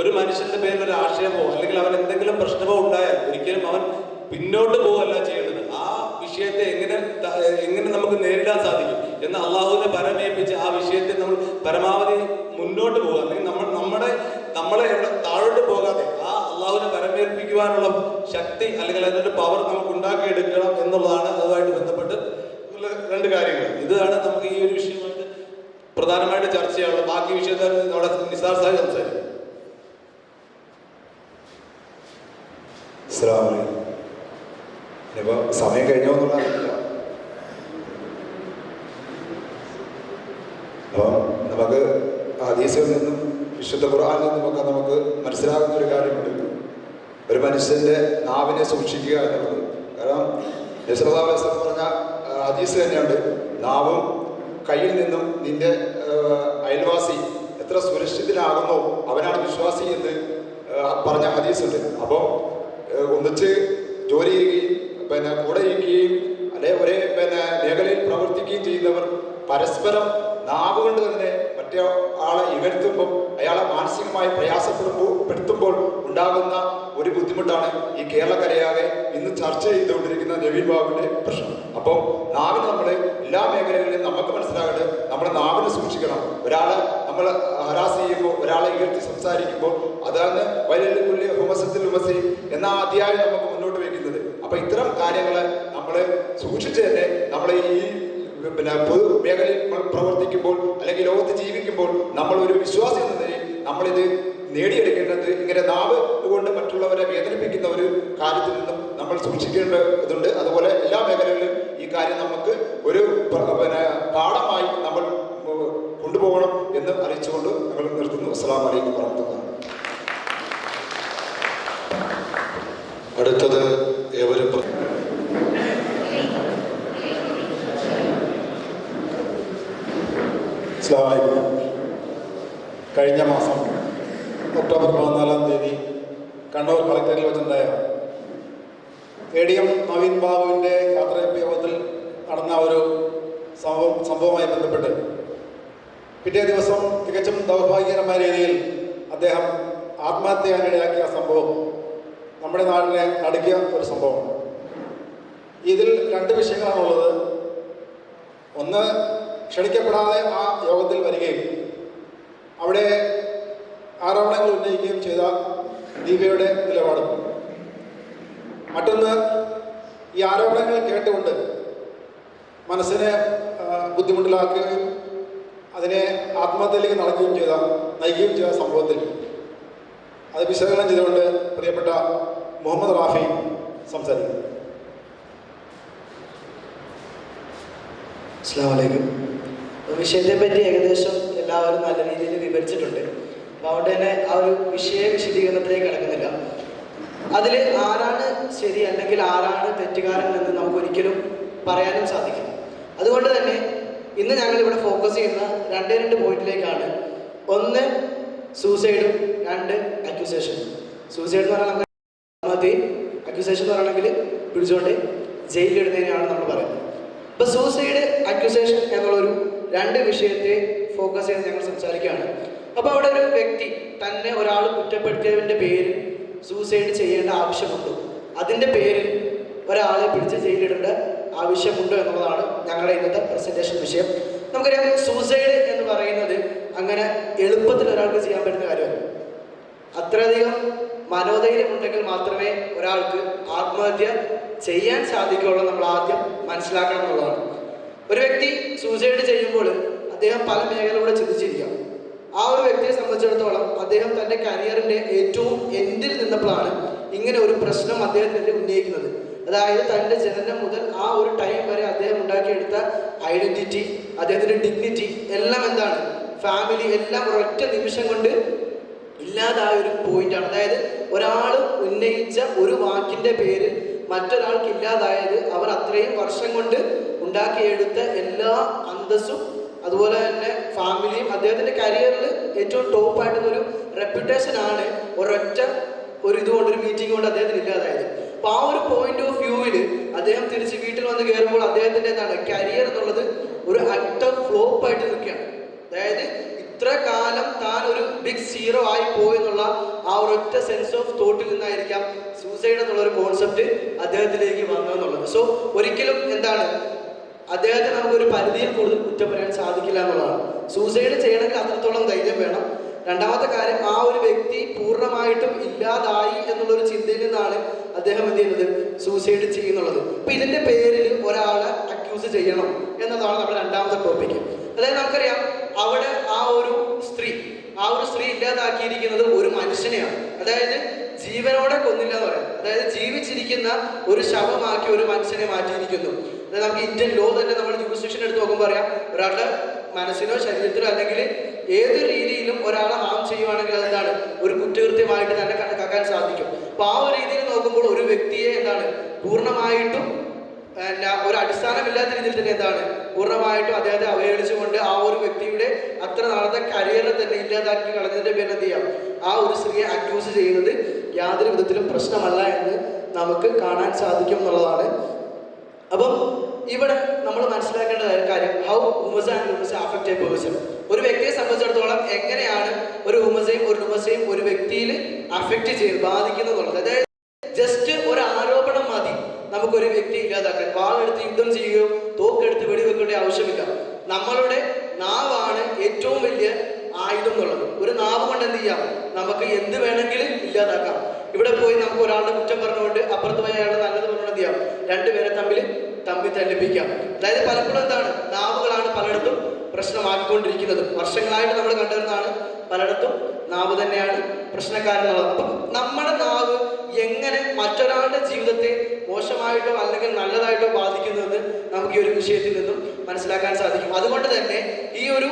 Speaker 9: ഒരു മനുഷ്യന്റെ പേരിൽ ഒരു ആശയമോ അല്ലെങ്കിൽ അവൻ എന്തെങ്കിലും പ്രശ്നമോ ഉണ്ടായാൽ ഒരിക്കലും അവൻ പിന്നോട്ട് പോവുകയല്ല ചെയ്യേണ്ടത്. ആ വിഷയത്തെ എങ്ങനെ നമുക്ക് നേരിടാൻ സാധിക്കും എന്ന് അള്ളാഹുവിനെ പരമേൽപ്പിച്ച് ആ വിഷയത്തെ നമ്മൾ പരമാവധി മുന്നോട്ട് പോകുക, അല്ലെങ്കിൽ നമ്മളെ താഴോട്ട് പോകാതെ ആ അള്ളാഹുവിനെ പരമേൽപ്പിക്കുവാനുള്ള ശക്തി അല്ലെങ്കിൽ അതിൻ്റെ പവർ നമുക്ക് ഉണ്ടാക്കിയെടുക്കണം എന്നുള്ളതാണ് അതുമായിട്ട് ബന്ധപ്പെട്ട് രണ്ട് കാര്യങ്ങൾ. ഇതാണ് നമുക്ക് ഈ ഒരു വിഷയമായിട്ട് പ്രധാനമായിട്ട് ചർച്ച ചെയ്യാനുള്ളത്. ബാക്കി വിഷയത്തിൽ നമ്മുടെ നിസാർ സാഹിബ് സംസാരിക്കും.
Speaker 5: ഇനിയിപ്പോൾ സമയം കഴിഞ്ഞോ എന്നുള്ള അറിയില്ല. അപ്പം നമുക്ക് ഹദീസിൽ നിന്നും വിശുദ്ധ ഖുർആനിൽ നിന്നുമൊക്കെ നമുക്ക് മനസ്സിലാകുന്ന ഒരു കാര്യമുണ്ട്, ഒരു മനുഷ്യൻ്റെ നാവിനെ സൂക്ഷിക്കുക എന്നുള്ളത്. കാരണം നബി സല്ലല്ലാഹു അലൈഹി വസല്ലം പറഞ്ഞ ഹദീസ് തന്നെയുണ്ട്, നാവും കയ്യിൽ നിന്നും നിന്റെ അയൽവാസി എത്ര സുരക്ഷിതനാകുന്നോ അവനാണ് വിശ്വാസി എന്ന് പറഞ്ഞ ഹദീസുണ്ട്. അപ്പോൾ ഒന്നിച്ച് ജോലി ചെയ്യുകയും കൂടെ ഇരിക്കുകയും ഒരേ മേഖലയിൽ പ്രവർത്തിക്കുകയും ചെയ്യുന്നവർ പരസ്പരം നാവ് കൊണ്ട് തന്നെ മറ്റേ ആളെ ഇകഴ്ത്തുമ്പോൾ അയാളെ മാനസികമായി പ്രയാസപ്പെടുത്തുമ്പോൾ ഉണ്ടാകുന്ന ഒരു ബുദ്ധിമുട്ടാണ് ഈ കേരളക്കരയാകെ ഇന്ന് ചർച്ച ചെയ്തുകൊണ്ടിരിക്കുന്ന നവീൻ ബാബുവിന്റെ പ്രശ്നം. അപ്പോൾ നാവിന് നമ്മൾ എല്ലാ മേഖലകളിലും നമുക്ക് മനസ്സിലാകട്ടെ, നമ്മൾ നാവിനെ സൂക്ഷിക്കണം. ഒരാളെ നമ്മൾ ഹരാസ് ചെയ്യുമ്പോൾ, ഒരാളെ ഇകഴ്ത്തി സംസാരിക്കുമ്പോൾ, അതാണ് വലിയ ഹുമസത്തിൽ ഹുമസി എന്ന അധ്യായം നമുക്ക് മുന്നോട്ട് വയ്ക്കുന്നത്. അപ്പൊ ഇത്തരം കാര്യങ്ങളെ നമ്മൾ സൂക്ഷിച്ച് തന്നെ നമ്മൾ ഈ പൊതു മേഖലയിൽ പ്രവർത്തിക്കുമ്പോൾ അല്ലെങ്കിൽ ലോകത്ത് ജീവിക്കുമ്പോൾ നമ്മൾ ഒരു വിശ്വാസി എന്ന നിലയിൽ നമ്മളിത് നേടിയെടുക്കേണ്ടത് ഇങ്ങനെ നാവ് കൊണ്ട് മറ്റുള്ളവരെ വേദനിപ്പിക്കുന്ന ഒരു കാര്യത്തിൽ നിന്നും നമ്മൾ സൂക്ഷിക്കേണ്ടതുണ്ട്. അതുപോലെ എല്ലാ മേഖലകളിലും ഈ കാര്യം നമുക്ക് ഒരു പാഠമായി നമ്മൾ കൊണ്ടുപോകണം എന്ന് അറിയിച്ചുകൊണ്ട് ഞങ്ങൾ നിർത്തുന്നു. അസ്സലാമു അലൈക്കും വറഹ്മത്തുള്ളാഹി.
Speaker 2: അടുത്തത് ഏവരും
Speaker 6: കഴിഞ്ഞ മാസം ഒക്ടോബർ 14-ാം തീയതി കണ്ണൂർ കളക്ടറിൽ വെച്ചുണ്ടായ ADM നവീൻ ബാബുവിൻ്റെ യാത്രയപ്പ് യോഗത്തിൽ നടന്ന ഒരു സംഭവവുമായി ബന്ധപ്പെട്ട് പിറ്റേ ദിവസം തികച്ചും ദൗർഭാഗ്യകരമായ രീതിയിൽ അദ്ദേഹം ആത്മഹത്യ ചെയ്യാനിടയാക്കിയ സംഭവം നമ്മുടെ നാടിനെ നടുക്കിയ ഒരു സംഭവമാണ്. ഇതിൽ രണ്ട് വിഷയങ്ങളാണുള്ളത്. ഒന്ന്, ക്ഷണിക്കപ്പെടാതെ ആ യോഗത്തിൽ വരികയും അവിടെ ആരോപണങ്ങൾ ഉന്നയിക്കുകയും ചെയ്ത ദീപയുടെ നിലപാടും. മറ്റൊന്ന്, ഈ ആരോപണങ്ങൾ കേട്ടുകൊണ്ട് മനസ്സിനെ ബുദ്ധിമുട്ടിലാക്കുകയും അതിനെ ആത്മഹത്യയിലേക്ക് നയിക്കുകയും ചെയ്ത സംഭവത്തിൽ അത് വിശകലനം ചെയ്തുകൊണ്ട് പ്രിയപ്പെട്ട മുഹമ്മദ് റാഫി സംസാരിക്കുന്നു.
Speaker 10: അസ്സലാമു അലൈക്കും. വിഷയത്തെ പറ്റി ഏകദേശം എല്ലാവരും നല്ല രീതിയിൽ വിവരിച്ചിട്ടുണ്ട്. അപ്പോൾ അതുകൊണ്ട് തന്നെ ആ ഒരു വിശദീകരണത്തിലേക്ക് കിടക്കുന്നില്ല. അതിൽ ആരാണ് ശരി അല്ലെങ്കിൽ ആരാണ് തെറ്റുകാരൻ എന്ന് നമുക്കൊരിക്കലും പറയാനും സാധിക്കില്ല. അതുകൊണ്ട് തന്നെ ഇന്ന് ഞങ്ങൾ ഇവിടെ ഫോക്കസ് ചെയ്യുന്ന രണ്ട് പോയിന്റിലേക്കാണ്. ഒന്ന് സൂസൈഡും, രണ്ട് അക്യൂസേഷൻ. സൂസൈഡ് എന്ന് പറഞ്ഞാൽ നമുക്ക് അക്യൂസേഷൻ എന്ന് പറയണമെങ്കിൽ പിടിച്ചുകൊണ്ട് ജയിലിലിടുന്നതിനാണ് നമ്മൾ പറയുന്നത്. ഇപ്പോൾ സൂസൈഡ്, അക്യൂസേഷൻ എന്നുള്ളൊരു രണ്ട് വിഷയത്തെ ഫോക്കസ് ചെയ്ത് ഞങ്ങൾ സംസാരിക്കുകയാണ്. അപ്പോൾ അവിടെ ഒരു വ്യക്തി തന്നെ ഒരാൾ കുറ്റപ്പെടുത്തിയതിൻ്റെ പേരിൽ സൂസൈഡ് ചെയ്യേണ്ട ആവശ്യമുണ്ടോ, അതിൻ്റെ പേരിൽ ഒരാളെ പിടിച്ച് ജയിലിടേണ്ട ആവശ്യമുണ്ടോ എന്നുള്ളതാണ് ഞങ്ങളുടെ ഇന്നത്തെ പ്രസൻറ്റേഷൻ വിഷയം. നമുക്കറിയാം, സൂസൈഡ് എന്ന് പറയുന്നത് അങ്ങനെ എളുപ്പത്തിൽ ഒരാൾക്ക് ചെയ്യാൻ പറ്റുന്ന കാര്യമല്ല. അത്രയധികം മനോധൈര്യം ഉണ്ടെങ്കിൽ മാത്രമേ ഒരാൾക്ക് ആത്മഹത്യ ചെയ്യാൻ സാധിക്കുകയുള്ളൂ. നമ്മൾ ആദ്യം മനസ്സിലാക്കണം എന്നുള്ളതാണ്. ഒരു വ്യക്തി സൂസൈഡ് ചെയ്യുമ്പോൾ അദ്ദേഹം പല മേഖലകളിലൂടെ ചിന്തിച്ചിരിക്കാം. ആ ഒരു വ്യക്തിയെ സംബന്ധിച്ചിടത്തോളം അദ്ദേഹം തൻ്റെ കരിയറിൻ്റെ ഏറ്റവും എൻഡിൽ നിന്നപ്പോഴാണ് ഇങ്ങനെ ഒരു പ്രശ്നം അദ്ദേഹത്തിൻ്റെ ഉന്നയിക്കുന്നത്. അതായത് തൻ്റെ ജനനം മുതൽ ആ ഒരു ടൈം വരെ അദ്ദേഹം ഉണ്ടാക്കിയെടുത്ത ഐഡൻറ്റിറ്റി, അദ്ദേഹത്തിൻ്റെ ഡിഗ്നിറ്റി എല്ലാം എന്താണ്, ഫാമിലി എല്ലാം ഒരൊറ്റ നിമിഷം കൊണ്ട് ഇല്ലാതായ ഒരു പോയിന്റാണ്. അതായത് ഒരാൾ ഉന്നയിച്ച ഒരു വാക്കിൻ്റെ പേരിൽ മറ്റൊരാൾക്ക് ഇല്ലാതായത് അവർ അത്രയും വർഷം കൊണ്ട് ഉണ്ടാക്കിയെടുത്ത എല്ലാ അന്തസ്സും അതുപോലെ തന്നെ ഫാമിലിയും അദ്ദേഹത്തിൻ്റെ കരിയറിൽ ഏറ്റവും ടോപ്പായിട്ടുള്ളൊരു റെപ്യൂട്ടേഷനാണ് ഒരൊറ്റ ഇതുകൊണ്ടൊരു മീറ്റിംഗ് കൊണ്ട് അദ്ദേഹത്തിന് ഇല്ലാതായത്. അപ്പോൾ ആ ഒരു പോയിന്റ് ഓഫ് വ്യൂവിൽ അദ്ദേഹം തിരിച്ച് വീട്ടിൽ വന്ന് കയറുമ്പോൾ അദ്ദേഹത്തിൻ്റെ എന്താണ് കരിയർ എന്നുള്ളത് ഒരു അറ്റർ ഫ്ലോപ്പായിട്ട് നിൽക്കുകയാണ്. അതായത് ഇത്ര കാലം താൻ ഒരു ബിഗ് സീറോ ആയി പോയെന്നുള്ള ആ ഒരൊറ്റ സെൻസ് ഓഫ് തോട്ടിൽ നിന്നായിരിക്കാം സൂസൈഡ് എന്നുള്ള ഒരു കോൺസെപ്റ്റ് അദ്ദേഹത്തിലേക്ക് വന്നതെന്നുള്ളത്. സോ ഒരിക്കലും എന്താണ് അദ്ദേഹത്തെ നമുക്കൊരു പരിധിയിൽ കൂടുതൽ കുറ്റം പറയാൻ സാധിക്കില്ല എന്നുള്ളതാണ്. സൂസൈഡ് ചെയ്യണമെങ്കിൽ അത്രത്തോളം ധൈര്യം വേണം. രണ്ടാമത്തെ കാര്യം, ആ ഒരു വ്യക്തി പൂർണ്ണമായിട്ടും ഇല്ലാതായി എന്നുള്ളൊരു ചിന്തയിൽ നിന്നാണ് അദ്ദേഹം എന്ത് ചെയ്യുന്നത്, സൂസൈഡ് ചെയ്യുന്നുള്ളത്. അപ്പം ഇതിൻ്റെ പേരിൽ ഒരാളെ അക്യൂസ് ചെയ്യണം എന്നതാണ് നമ്മുടെ രണ്ടാമത്തെ ടോപ്പിക്ക്. അതായത് നമുക്കറിയാം, അവിടെ ആ ഒരു സ്ത്രീ ഇല്ലാതാക്കിയിരിക്കുന്നത് ഒരു മനുഷ്യനെയാണ്. അതായത് ജീവനോടെ കൊന്നില്ല എന്ന് പറയാം. അതായത് ജീവിച്ചിരിക്കുന്ന ഒരു ശവമാക്കി ഒരു മനുഷ്യനെ മാറ്റിയിരിക്കുന്നു. അതായത് നമുക്ക് ഇന്ത്യൻ ലോ തന്നെ നമ്മൾ ജൂറിസ്ഡിക്ഷൻ എടുത്ത് നോക്കുമ്പോൾ പറയാം, ഒരാളുടെ മനസ്സിനോ ശരീരത്തിനോ അല്ലെങ്കിൽ ഏത് രീതിയിലും ഒരാളെ ഹാം ചെയ്യുവാണെങ്കിൽ അതെന്താണ്, ഒരു കുറ്റകൃത്യമായിട്ട് തന്നെ കണക്കാക്കാൻ സാധിക്കും. അപ്പോൾ ആ ഒരു രീതിയിൽ നോക്കുമ്പോൾ ഒരു വ്യക്തിയെ എന്താണ് പൂർണ്ണമായിട്ടും ഒരു അടിസ്ഥാനമില്ലാത്ത രീതിയിൽ തന്നെ എന്താണ് പൂർണ്ണമായിട്ടും അദ്ദേഹത്തെ അവഹേളിച്ചുകൊണ്ട് ആ ഒരു വ്യക്തിയുടെ അത്ര നാളത്തെ കരിയറിനെ തന്നെ ഇല്ലാതാക്കി കളഞ്ഞതിൻ്റെ പേരിൽ എന്ത് ചെയ്യാം, ആ ഒരു സ്ത്രീയെ അക്യൂസ് ചെയ്യുന്നത് യാതൊരു വിധത്തിലും പ്രശ്നമല്ല എന്ന് നമുക്ക് കാണാൻ സാധിക്കും എന്നുള്ളതാണ്. അപ്പം ഇവിടെ നമ്മൾ മനസ്സിലാക്കേണ്ട കാര്യം, ഹൗ ഹുമസ ആൻഡ് ലുമസ അഫക്റ്റ് എ പേഴ്സൺ. ഒരു വ്യക്തിയെ സംബന്ധിച്ചിടത്തോളം എങ്ങനെയാണ് ഒരു ഹുമസയും ഒരു ലുമസയും ഒരു വ്യക്തിയിൽ അഫക്റ്റ് ബാധിക്കുന്നത് എന്നുള്ളത്. അതായത് ജസ്റ്റ് ഒരു ആരോപണം മതി നമുക്കൊരു വ്യക്തി ഇല്ലാതാക്കാൻ. വാളെടുത്ത് യുദ്ധം ചെയ്യുകയോ തോക്കെടുത്ത് വെടിവെക്കേണ്ട ആവശ്യമില്ല. നമ്മളുടെ നാവാണ് ഏറ്റവും വലിയ ആയുധം എന്നുള്ളത്. ഒരു നാവ് കൊണ്ട് എന്ത് ചെയ്യാം, നമുക്ക് എന്ത് വേണമെങ്കിലും ഇല്ലാതാക്കാം. ഇവിടെ പോയി നമുക്ക് ഒരാളുടെ കുറ്റം പറഞ്ഞുകൊണ്ട് അപ്പുറത്ത് പോയി അയാളുടെ നല്ലത് പറഞ്ഞുകൊണ്ട് എന്ത് ചെയ്യാം, രണ്ടുപേരെ തമ്മിൽ തല്ലിപ്പിക്കാം. അതായത് പലപ്പോഴും എന്താണ്, നാവുകളാണ് പലയിടത്തും പ്രശ്നമാക്കിക്കൊണ്ടിരിക്കുന്നത്. വർഷങ്ങളായിട്ട് നമ്മൾ കണ്ടുവരുന്നതാണ്, പലയിടത്തും നാവ് തന്നെയാണ് പ്രശ്നക്കാരെന്നുള്ളത്. അപ്പം നമ്മുടെ നാവ് എങ്ങനെ മറ്റൊരാളുടെ ജീവിതത്തെ മോശമായിട്ടോ അല്ലെങ്കിൽ നല്ലതായിട്ടോ ബാധിക്കുന്നതെന്ന് നമുക്ക് ഈ ഒരു വിഷയത്തിൽ നിന്നും മനസ്സിലാക്കാൻ സാധിക്കും. അതുകൊണ്ട് തന്നെ ഈ ഒരു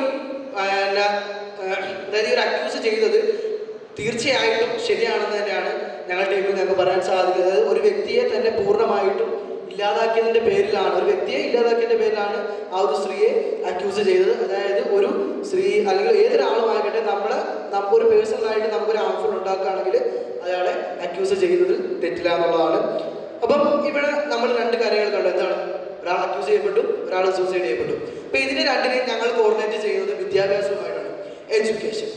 Speaker 10: അതായത് ഈ ഒരു അക്യൂസ് ചെയ്തത് തീർച്ചയായിട്ടും ശരിയാണെന്ന് തന്നെയാണ് ഞങ്ങളുടെ ടീമിൽ ഞങ്ങൾക്ക് പറയാൻ സാധിക്കുന്നത്. ഒരു വ്യക്തിയെ തന്നെ പൂർണ്ണമായിട്ടും ഇല്ലാതാക്കിയതിൻ്റെ പേരിലാണ്, ഒരു വ്യക്തിയെ ഇല്ലാതാക്കിയതിൻ്റെ പേരിലാണ് ആ ഒരു സ്ത്രീയെ അക്യൂസ് ചെയ്തത്. അതായത് ഒരു സ്ത്രീ അല്ലെങ്കിൽ ഏതൊരാളുമാകട്ടെ ഒരു പേഴ്സണലായിട്ട് നമുക്കൊരു ഹാർംഫുൾ ഉണ്ടാക്കുകയാണെങ്കിൽ അയാളെ അക്യൂസ് ചെയ്യുന്നതിൽ തെറ്റില്ല എന്നുള്ളതാണ്. അപ്പം ഇവിടെ നമ്മൾ രണ്ട് കാര്യങ്ങൾ കണ്ടു. എന്താണ്, ഒരാൾ അക്യൂസ് ചെയ്യപ്പെട്ടു, ഒരാൾ സൂസൈഡ് ചെയ്യപ്പെട്ടു. അപ്പം ഇതിനെ രണ്ടിനെയും ഞങ്ങൾ കോർഡിനേറ്റ് ചെയ്യുന്നത് വിദ്യാഭ്യാസവുമായിട്ടാണ്, എഡ്യൂക്കേഷൻ.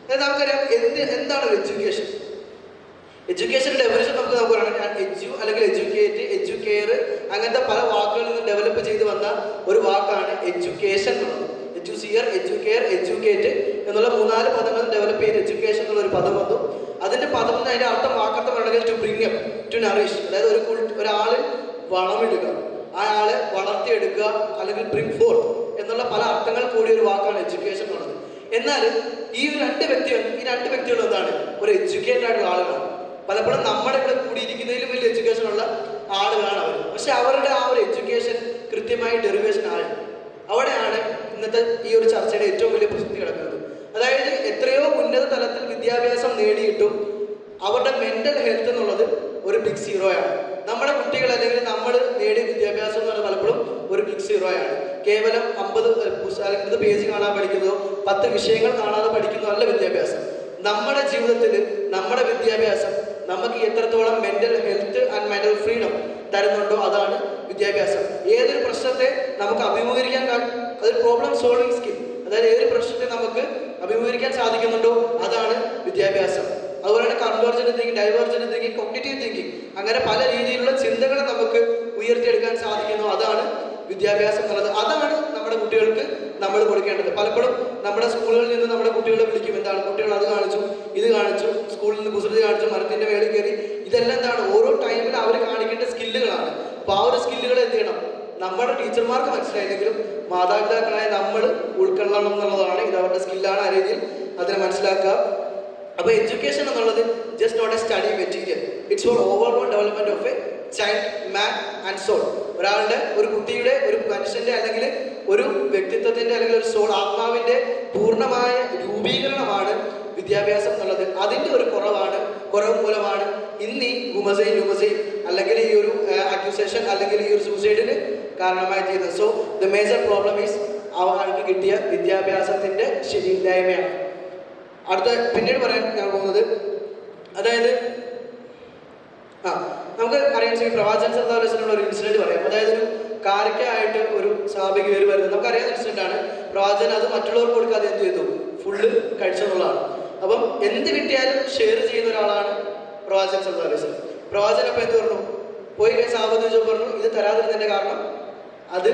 Speaker 10: അതായത് നമുക്കറിയാം എന്താണ് ഒരു എഡ്യൂക്കേഷൻ. എഡ്യൂക്കേഷൻ ഡെഫിനിഷൻ നമുക്ക് പറയാം. എഡ്യു അല്ലെങ്കിൽ എഡ്യൂക്കേറ്റ്, എഡ്യൂക്കെയർ, അങ്ങനത്തെ പല വാക്കുകളിൽ നിന്ന് ഡെവലപ്പ് ചെയ്ത് വന്ന ഒരു വാക്കാണ് എഡ്യൂക്കേഷൻ എന്നുള്ളത്. എഡ്യൂസിയർ, എഡ്യൂക്കെയർ, എഡ്യൂക്കേറ്റ് എന്നുള്ള 3-4 പദങ്ങൾ ഡെവലപ്പ് ചെയ്ത് എഡ്യൂക്കേഷൻ എന്നുള്ള ഒരു പദം വന്നു. അതിന്റെ പദം അതിന്റെ അർത്ഥം വാക്കർത്ഥം വേണമെങ്കിൽ to bring up, to nourish, അതായത് ഒരാളിൽ വളമിടുക, ആ ആളെ വളർത്തിയെടുക്കുക, അല്ലെങ്കിൽ ബ്രിങ് ഫോർത്ത് എന്നുള്ള പല അർത്ഥങ്ങൾ കൂടിയ ഒരു വാക്കാണ് എഡ്യൂക്കേഷൻ എന്നുള്ളത്. എന്നാൽ ഈ രണ്ട് വ്യക്തികളും എന്താണ്, ഒരു എഡ്യൂക്കേറ്റഡ് ആയിട്ടുള്ള ആളുകളാണ്. പലപ്പോഴും നമ്മുടെ ഇവിടെ കൂടിയിരിക്കുന്നതിലും വലിയ എഡ്യൂക്കേഷൻ ഉള്ള ആളുകളാണ് അവർ. പക്ഷെ അവരുടെ ആ ഒരു എഡ്യൂക്കേഷൻ കൃത്യമായി ഡെറിവേഷൻ ആണ്. അവിടെയാണ് ഇന്നത്തെ ഈ ഒരു ചർച്ചയുടെ ഏറ്റവും വലിയ പ്രസക്തി കിടക്കുന്നത്. അതായത് എത്രയോ ഉന്നത തലത്തിൽ വിദ്യാഭ്യാസം നേടിയിട്ടും അവരുടെ മെന്റൽ ഹെൽത്ത് എന്നുള്ളത് ഒരു ബിഗ് സീറോയാണ്. നമ്മുടെ കുട്ടികൾ അല്ലെങ്കിൽ നമ്മൾ നേടിയ വിദ്യാഭ്യാസം എന്ന് പറഞ്ഞാൽ പലപ്പോഴും ഒരു ബിഗ് സീറോയാണ്. കേവലം 50 പേജ് കാണാൻ പഠിക്കുന്നതോ 10 വിഷയങ്ങൾ കാണാതെ പഠിക്കുന്നതോ അല്ല വിദ്യാഭ്യാസം. നമ്മുടെ ജീവിതത്തിൽ നമ്മുടെ വിദ്യാഭ്യാസം നമുക്ക് എത്രത്തോളം mental health and mental freedom തരുന്നുണ്ടോ അതാണ് വിദ്യാഭ്യാസം. ഏതൊരു പ്രശ്നത്തെ നമുക്ക് അഭിമുഖീകരിക്കാൻ, അതൊരു പ്രോബ്ലം സോൾവിങ് സ്കിൽ, അതായത് ഏതൊരു പ്രശ്നത്തെ നമുക്ക് അഭിമുഖീകരിക്കാൻ സാധിക്കുന്നുണ്ടോ അതാണ് വിദ്യാഭ്യാസം. അതുപോലെയാണ് convergent thinking, divergent thinking, cognitive thinking, അങ്ങനെ പല രീതിയിലുള്ള ചിന്തകളെ നമുക്ക് ഉയർത്തിയെടുക്കാൻ സാധിക്കുന്നു. അതാണ് വിദ്യാഭ്യാസം എന്നുള്ളത്. അതാണ് നമ്മുടെ കുട്ടികൾക്ക് നമ്മൾ കൊടുക്കേണ്ടത്. പലപ്പോഴും നമ്മുടെ സ്കൂളുകളിൽ നിന്ന് നമ്മുടെ കുട്ടികളെ വിളിക്കും, എന്താണ് കുട്ടികൾ അത് കാണിച്ചു, ഇത് കാണിച്ചു, സ്കൂളിൽ നിന്ന് കുസൃതി കാണിച്ചു, മരത്തിന്റെ മേളിൽ കയറി, ഇതെല്ലാം എന്താണ് ഓരോ ടൈമിൽ അവർ കാണിക്കേണ്ട സ്കില്ലുകളാണ്. അപ്പോൾ ആ ഒരു സ്കില്ലുകൾ എന്ത് ചെയ്യണം, നമ്മുടെ ടീച്ചർമാർക്ക് മനസ്സിലായില്ലെങ്കിലും മാതാപിതാക്കളായ നമ്മൾ ഉൾക്കൊള്ളണം എന്നുള്ളതാണ്. ഇത് അവരുടെ സ്കില്ലാണ്, ആ രീതിയിൽ അതിനെ മനസ്സിലാക്കുക. അപ്പോൾ എഡ്യൂക്കേഷൻ എന്നുള്ളത് just not a study material, it's for overall development of a child, man and soul. ഒരാളുടെ, ഒരു കുട്ടിയുടെ, ഒരു മനുഷ്യന്റെ അല്ലെങ്കിൽ ഒരു വ്യക്തിത്വത്തിന്റെ അല്ലെങ്കിൽ ഒരു സോൾ, ആത്മാവിന്റെ പൂർണ്ണമായ രൂപീകരണമാണ് വിദ്യാഭ്യാസം എന്നുള്ളത്. അതിന്റെ ഒരു കുറവ് മൂലമാണ് ഇന്ന് ഈ ലുമസൈൻ അല്ലെങ്കിൽ ഈ ഒരു അക്യൂസേഷൻ അല്ലെങ്കിൽ ഈ ഒരു സൂസൈഡിന് കാരണമായി തീരുന്നത്. So the major problem is അവർക്ക് കിട്ടിയ വിദ്യാഭ്യാസത്തിന്റെ ശരിയില്ലായ്മയാണ്. പിന്നീട് പറയാൻ ഞാൻ പോകുന്നത്, അതായത് നമുക്ക് അറിയാൻ ചെയ്യും പ്രവാചകൻ സല്ലല്ലാഹു അലൈഹി വസല്ലം ഒരു ഇൻസിഡന്റ് പറയാം. അതായത് ഒരു കാരക്കായിട്ട് ഒരു സാബി കയറി വരുന്നത് നമുക്കറിയാവുന്ന ഇൻസിഡന്റ് ആണ്. പ്രവാചകൻ അത് മറ്റുള്ളവർക്ക് കൊടുക്കാതെ എന്ത് ചെയ്തു, ഫുള്ള് കഴിച്ചെന്നുള്ളതാണ്. അപ്പം എന്ത് കിട്ടിയാലും ഷെയർ ചെയ്യുന്ന ഒരാളാണ് പ്രവാചകൻ സല്ലല്ലാഹു അലൈഹി വസല്ലം. പ്രവാചകൻ അപ്പം എന്ത് പറഞ്ഞു, പോയി കഴിഞ്ഞ സാബത്ത് പറഞ്ഞു ഇത് തരാതിരുന്നതിന്റെ കാരണം അത്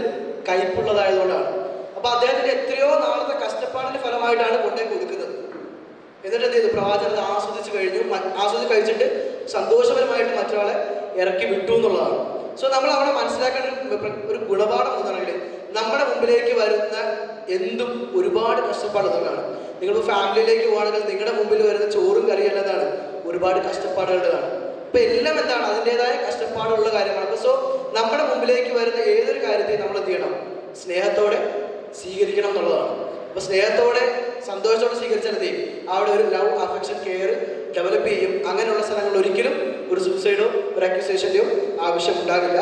Speaker 10: കയ്പുള്ളതായതുകൊണ്ടാണ്. അപ്പൊ അദ്ദേഹത്തിന്റെ എത്രയോ നാളത്തെ കഷ്ടപ്പാടിന്റെ ഫലമായിട്ടാണ് കൊണ്ടേ കൊടുക്കുന്നത്. എന്നിട്ട് എന്ത് ചെയ്തു, പ്രവാചകൻ ആസ്വദിച്ച് കഴിച്ചിട്ട് സന്തോഷപരമായിട്ട് മറ്റൊരാളെ ഇറക്കി വിട്ടു എന്നുള്ളതാണ്. സോ നമ്മൾ അവിടെ മനസ്സിലാക്കേണ്ട ഒരു ഗുണപാഠം എന്നാണെങ്കിൽ നമ്മുടെ മുമ്പിലേക്ക് വരുന്ന എന്തും ഒരുപാട് കഷ്ടപ്പാടുകളാണ്. നിങ്ങൾ ഫാമിലിയിലേക്ക് പോകുകയാണെങ്കിൽ നിങ്ങളുടെ മുമ്പിൽ വരുന്ന ചോറും കറിയല്ലതാണ് ഒരുപാട് കഷ്ടപ്പാടുകളുടേതാണ്. ഇപ്പൊ എല്ലാം എന്താണ് അതിൻ്റെതായ കഷ്ടപ്പാടുള്ള കാര്യമാണ്. അപ്പൊ സോ നമ്മുടെ മുമ്പിലേക്ക് വരുന്ന ഏതൊരു കാര്യത്തെയും നമ്മൾ എന്ത് ചെയ്യണം, സ്നേഹത്തോടെ സ്വീകരിക്കണം എന്നുള്ളതാണ്. അപ്പൊ സ്നേഹത്തോടെ സന്തോഷത്തോടെ സ്വീകരിച്ചാൽ അവിടെ ഒരു ലവ്, അഫെക്ഷൻ, കെയർ ഡെവലപ്പ് ചെയ്യും. അങ്ങനെയുള്ള സ്ഥലങ്ങളിൽ ഒരിക്കലും ഒരു സൂസൈഡോ ഒരു അക്യൂസേഷൻ്റെയോ ആവശ്യം ഉണ്ടാകില്ല.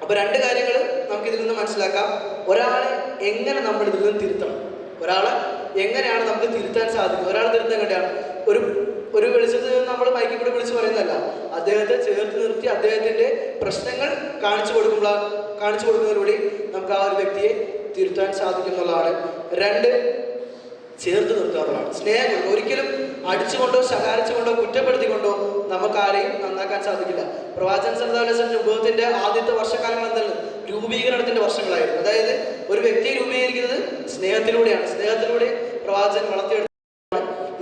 Speaker 10: അപ്പൊ 2 കാര്യങ്ങൾ നമുക്ക് ഇതിൽ നിന്ന് മനസ്സിലാക്കാം. ഒരാളെ എങ്ങനെ നമ്മൾ ഇതിൽ നിന്ന് തിരുത്തണം, ഒരാളെ എങ്ങനെയാണ് നമുക്ക് തിരുത്താൻ സാധിക്കുന്നത്. ഒരാളെ തിരുത്താൻ വേണ്ടിയാണ് ഒരു വെളിച്ചത്തിൽ നിന്ന് നമ്മൾ മൈക്കിൽ കൂടെ വിളിച്ച് പറയുന്നതല്ല, അദ്ദേഹത്തെ ചേർത്ത് നിർത്തി അദ്ദേഹത്തിന്റെ പ്രശ്നങ്ങൾ കാണിച്ചു കൊടുക്കുന്നതിലൂടെ നമുക്ക് ആ ഒരു വ്യക്തിയെ തിരുത്താൻ സാധിക്കുന്നുള്ളതാണ്. 2, ചേർത്ത് നിർത്താറുള്ളതാണ്. സ്നേഹം കൊണ്ട്, ഒരിക്കലും അടിച്ചുകൊണ്ടോ ശകാരിച്ചുകൊണ്ടോ കുറ്റപ്പെടുത്തിക്കൊണ്ടോ നമുക്ക് ആരെയും നന്നാക്കാൻ സാധിക്കില്ല. പ്രവാചകൻ സല്ലല്ലാഹു അലൈഹി വസല്ലം ഉപയോഗത്തിന്റെ ആദ്യത്തെ വർഷക്കാലങ്ങൾ എന്താണ്, രൂപീകരണത്തിന്റെ വർഷങ്ങളായിരുന്നു. അതായത് ഒരു വ്യക്തിയെ രൂപീകരിക്കുന്നത് സ്നേഹത്തിലൂടെയാണ്. സ്നേഹത്തിലൂടെ പ്രവാചകൻ വളർത്തിയെടുത്താണ്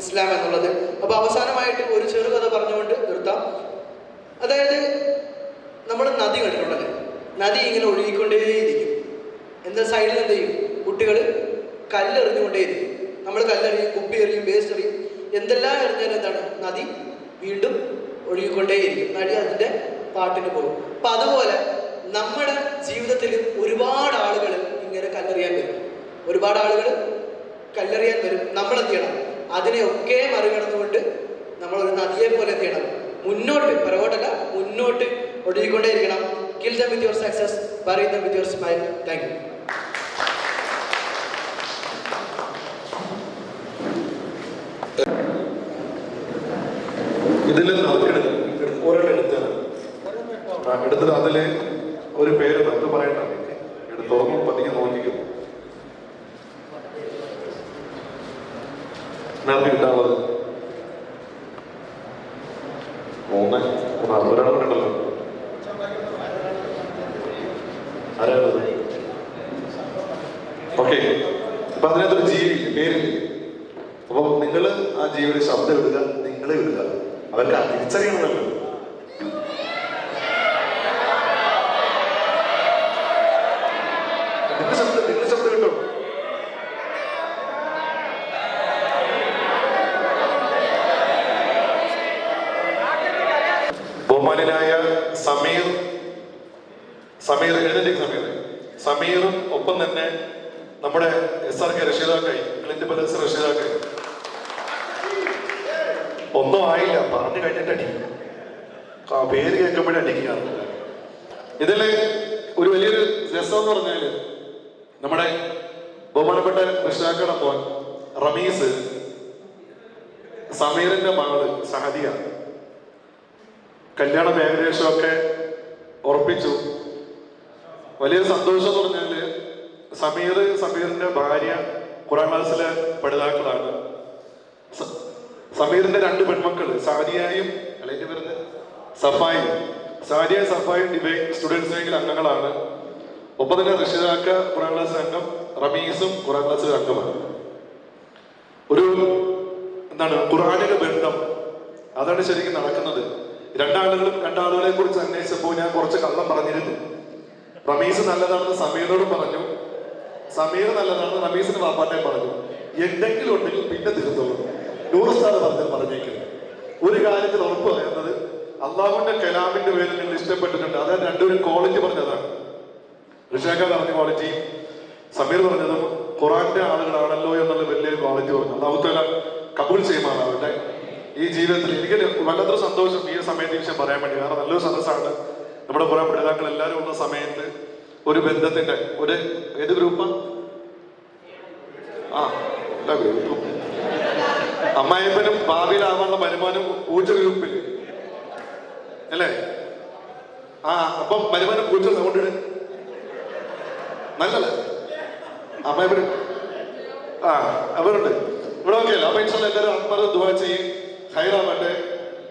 Speaker 10: ഇസ്ലാം എന്നുള്ളത്. അപ്പൊ അവസാനമായിട്ട് ഒരു ചെറുകഥ പറഞ്ഞുകൊണ്ട് നിർത്താം. അതായത് നമ്മൾ നദി കണ്ടിട്ടുണ്ടല്ലേ, നദി ഇങ്ങനെ ഒഴുകിക്കൊണ്ടേയിരിക്കും. എന്താ സൈഡിൽ എന്ത് ചെയ്യും, കുട്ടികൾ കല്ലെറിഞ്ഞുകൊണ്ടേയിരിക്കും. നമ്മൾ കല്ലെറിയും, കുപ്പി എറിയും, വേസ്റ്റ് എറിയും, എന്തെല്ലാം എറിഞ്ഞാലും എന്താണ്, നദി വീണ്ടും ഒഴുകിക്കൊണ്ടേയിരിക്കും. നദി അതിൻ്റെ പാട്ടിന് പോകും. അപ്പം അതുപോലെ നമ്മുടെ ജീവിതത്തിൽ ഒരുപാട് ആളുകൾ ഇങ്ങനെ കല്ലെറിയാൻ വരും. നമ്മൾ എന്ത് ചെയ്യണം, അതിനെയൊക്കെ മറികടന്നുകൊണ്ട് നമ്മൾ ഒരു നദിയെ പോലെ എന്ത് ചെയ്യണം, മുന്നോട്ട്, പിറകോട്ടല്ല മുന്നോട്ട് ഒഴുകിക്കൊണ്ടേയിരിക്കണം. Kill them with your success, bury them with your smile. Thank you.
Speaker 2: ഇതിൽ ഒരെണ്ണം എടുത്തത് അതില് ഒരു പേര് എന്ത് പറയണ്ട, എടുത്തോർമ്മ പതിയെ നോക്കിക്കും. ആർക്ക് കിട്ടാനുള്ളത്? ഒരാളുണ്ടല്ലോ. ആരാണത്? ഓക്കെ, അപ്പൊ അതിനകത്തൊരു ജീവി പേരില്ല. അപ്പൊ നിങ്ങൾ ആ ജീവിയുടെ ശബ്ദം ഇടുക, നിങ്ങളെ ഇടുക. അവർക്ക് തിരിച്ചറിയണമല്ലോ. നിങ്ങളുടെ ശബ്ദം കിട്ടും. ബഹുമാനായ സമീർ എഴുന്നേറ്റ് സമീറും ഒപ്പം തന്നെ നമ്മുടെ SRK രക്ഷിതാക്കായി ക്ലിന്റ് പലസ് രക്ഷിതാക്കായി. ഒന്നും ആയില്ല, പറഞ്ഞു കഴിഞ്ഞിട്ട് അടിക്കും. പേര് കേൾക്കുമ്പോഴേ അടിക്കുകയാണ്. ഇതില് ഒരു വലിയൊരു രസം എന്ന് പറഞ്ഞാല് നമ്മുടെ ബഹുമാനപ്പെട്ട രക്ഷിതാക്കളുടെ മോൻ റമീസ് സമീറിന്റെ മകള് സഹദിയ കല്യാണം ഏകദേശമൊക്കെ ഉറപ്പിച്ചു. വലിയ സന്തോഷം എന്ന് പറഞ്ഞാല് സമീറിന്റെ ഭാര്യ ഖുറാൻ ക്ലാസ്സിലെ പഠിതാക്കളാണ്. സമീറിന്റെ 2 പെൺമക്കള് സാദിയയും അല്ലെ പേര് സഫായും ഡിബേറ്റ് സ്റ്റുഡൻസ് വിംഗിൽ അംഗങ്ങളാണ്. ഒപ്പം തന്നെ രക്ഷിതാക്ക ഖുറാൻ ക്ലാസ് അംഗം റമീസും ഖുറാൻ ക്ലാസ്സിലെ അംഗമാണ്. ഒരു ഖുറാനിക ബന്ധം അതാണ് ശരിക്കും നടക്കുന്നത്. രണ്ടാളുകളെ കുറിച്ച് അന്വേഷിച്ചപ്പോൾ ഞാൻ കുറച്ച് കള്ളം പറഞ്ഞിരുന്നു. റമീസ് നല്ലതാണെന്ന് സമീറിനോടും പറഞ്ഞു, സമീർ നല്ലതാണെന്ന് റമീസിന് വാപ്പാട്ടെ പറഞ്ഞു. എന്തെങ്കിലും ഉണ്ടെങ്കിൽ പിന്നെ തീർത്തോളൂ. 100% പറഞ്ഞേക്കുന്നത്. ഒരു കാര്യത്തിൽ ഉറപ്പ് പറയുന്നത്, അള്ളാഹുവിന്റെ കലാമിന്റെ പേരിൽ നിങ്ങൾ ഇഷ്ടപ്പെട്ടിട്ടുണ്ട്. അതായത് രണ്ടുപേരും ക്വാളിറ്റി പറഞ്ഞതാണ്. ഋഷാക്ക പറഞ്ഞ ക്വാളിറ്റി, സമീർ പറഞ്ഞതും ഖുറാന്റെ ആളുകളാണല്ലോ എന്നുള്ള വലിയൊരു ക്വാളിറ്റി പറഞ്ഞു. അള്ളാഹു തആല കബൂൽ ചെയ്യുമാറാവട്ടെ. ഈ ജീവിതത്തിൽ എനിക്ക് വല്ലാത്ത സന്തോഷം ഈ സമയത്ത് ഈ വിഷയം പറയാൻ വേണ്ടി. കാരണം നല്ലൊരു സദസ്സാണ്. നമ്മുടെ ഖുറാൻ പഠിതാക്കൾ എല്ലാവരും ഉള്ള സമയത്ത് ഒരു ബന്ധത്തിന്റെ ഏത് ഗ്രൂപ്പാണ്? എല്ലാ ഗ്രൂപ്പും. അമ്മായിപ്പനും ഭാവിയിലാവാനുള്ള വരുമാനം പൂച്ച ഗ്രൂപ്പിൽ അല്ലേ? അപ്പം വരുമാനം പൂച്ച സൗണ്ട് നല്ലത്. അമ്മായിപ്പനും അവരുണ്ട് ഇവിടെ. ഓക്കെ അല്ല? അപ്പൊ ഇൻഷാല്ലാഹ് എല്ലാവരും ആത്മാർത്ഥ ദുആ ചെയ്യും. ഹൈറാവട്ടെ,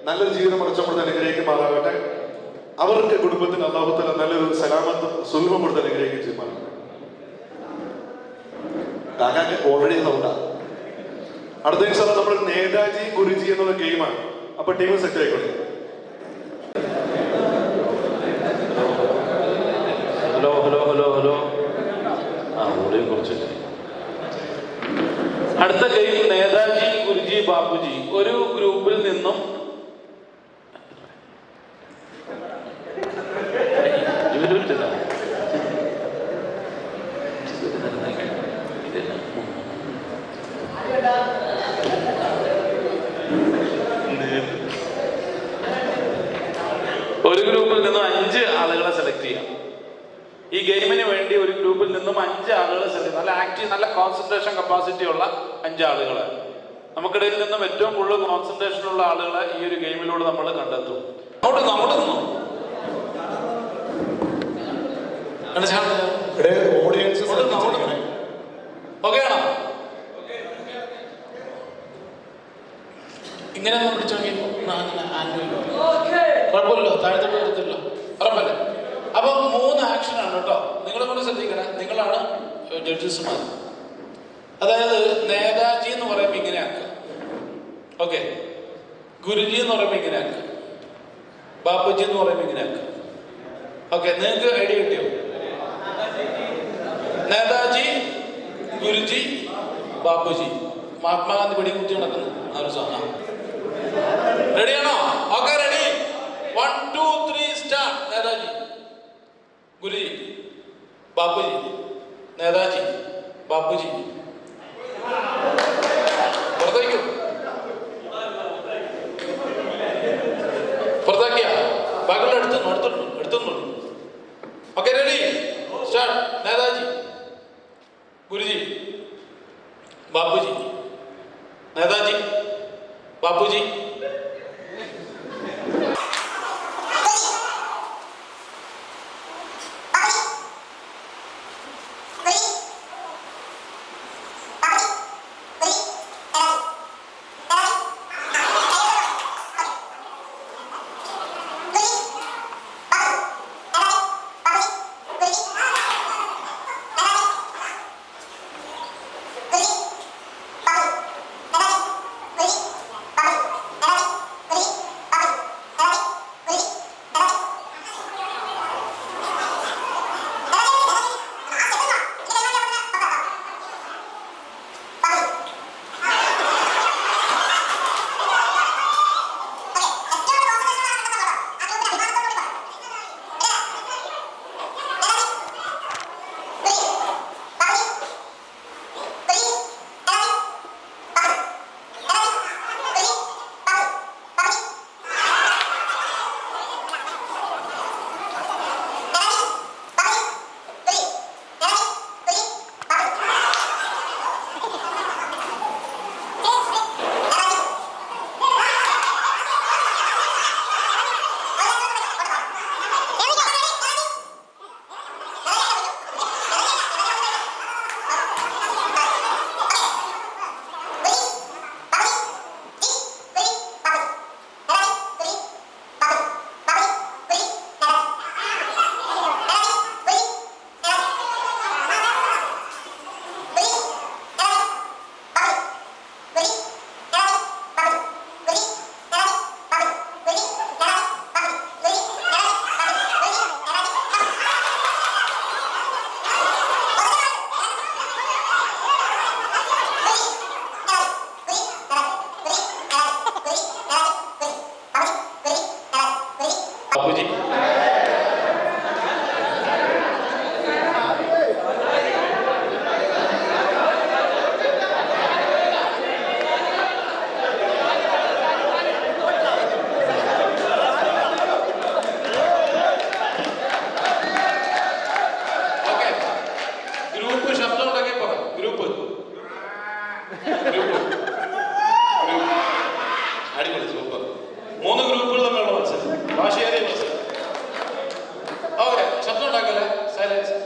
Speaker 2: നല്ലൊരു ജീവിതം അടച്ചപ്പെടുത്ത അനുഗ്രഹിക്കുമാറാകട്ടെ. അവർക്ക് കുടുംബത്തിന് അല്ലാഹു തആല നല്ലൊരു സലാമത്തും സുഖം കൊടുത്ത് അനുഗ്രഹിക്കുകയും ചെയ്യുമാറാകട്ടെ. കാക്കാക്ക് ഓൾറെഡി സൗണ്ടാ. അടുത്ത ഇൻഷാല്ലാഹ് നമ്മൾ നേതാജി ഗുരുജി എന്നുള്ള ഗെയിമാണ്. അപ്പൊ ടീം സെറ്റ് ആയിക്കോട്ടെ.
Speaker 3: ഹലോ ഹലോ ഹലോ ഹലോ കുറച്ച്. അടുത്ത ഗെയിം നേതാജി ഗുരുജി ബാപ്പുജി. ഒരു ഗ്രൂപ്പിൽ നിന്നും ഒരു ഗ്രൂപ്പിൽ നിന്നും 5 ആളുകളെ സെലക്ട് ചെയ്യാം. ഈ ഗെയിമിന് വേണ്ടി ഒരു ഗ്രൂപ്പിൽ നിന്നും 5 ആളുകളെ സെലക്ട്, നല്ല ആക്റ്റീവ്, നല്ല കോൺസെൻട്രേഷൻ കപ്പാസിറ്റി ഉള്ള 5 ആളുകളെ. നമുക്കിടയിൽ നിന്നും ഏറ്റവും കൂടുതൽ കോൺസെൻട്രേഷൻ ഉള്ള ആളുകളെ ഈ ഒരു ഗെയിമിലൂടെ നമ്മൾ കണ്ടെത്തും. ഓക്കെ ആണോ? ഇങ്ങനെ പിടിച്ചോ, കുഴപ്പമില്ലോ, താഴത്തോട്ട് എടുത്തില്ലോ, ഉറപ്പല്ലേ? അപ്പൊ 3 ആക്ഷനാണ് കേട്ടോ. നിങ്ങളെ കൂടെ ശ്രദ്ധിക്കണേ, നിങ്ങളാണ് ജഡ്ജസ്മാർ. അതായത് നേതാജി എന്ന് പറയുമ്പോൾ ഇങ്ങനെ ആക്കുക, ഓക്കെ. ഗുരുജി എന്ന് പറയുമ്പോൾ ഇങ്ങനെ ആക്കുക, ബാപ്പുജി എന്ന് പറയുമ്പോൾ ഇങ്ങനെ ആക്കുക, ഓക്കെ. നിങ്ങൾക്ക് ഐഡിയ കിട്ടിയോ? നേതാജി, ഗുരുജി, ബാപ്പുജി. മഹാത്മാഗാന്ധി വെടികുത്തി നടക്കുന്നു ആ ഒരു സാധനം. റെഡിയാണോ? Okay, ready. 1 2 3 start. Netaji, Guruji, Bapuji, Netaji, Bapuji. പുറത്തേക്കും പുറത്താക്കിയ ബാക്കിയുള്ള എടുത്തുന്നു. Okay, ready, start. Netaji, Guruji, Bapuji, Netaji, Bapuji. Babuji. Group ശബ്ദം ഉണ്ടാക്കി പറ. ഗ്രൂപ്പ് അടിപൊളി, സൂപ്പർ. 3 ഗ്രൂപ്പുകൾ തമ്മിലുള്ള മത്സരം, ഭാഷയേറിയ മത്സരം. ഓക്കെ, ശബ്ദം ഉണ്ടാക്കല്ലേ. Silence.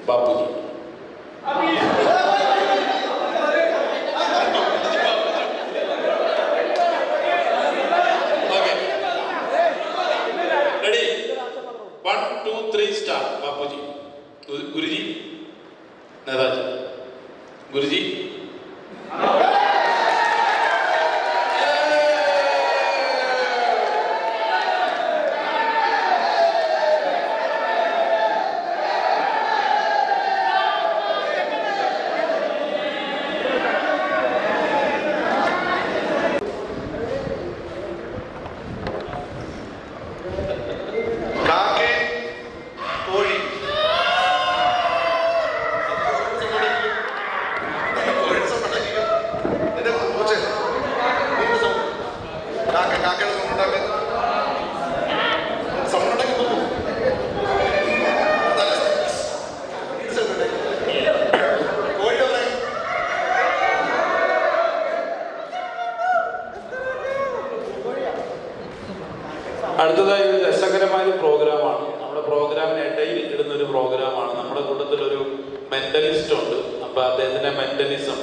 Speaker 3: Bapuji. Okay, ready? 1 2 3 start. Bapuji. Guruji. Netaji. Guruji. അടുത്തതായി ഒരു രസകരമായ ഒരു പ്രോഗ്രാമാണ്. നമ്മുടെ പ്രോഗ്രാമിന് ഇടയിൽ ഇടുന്ന ഒരു പ്രോഗ്രാമാണ്. നമ്മുടെ കൂട്ടത്തിലൊരു മെന്റലിസ്റ്റ് ഉണ്ട്. അപ്പോൾ അദ്ദേഹത്തിൻ്റെ മെന്റലിസം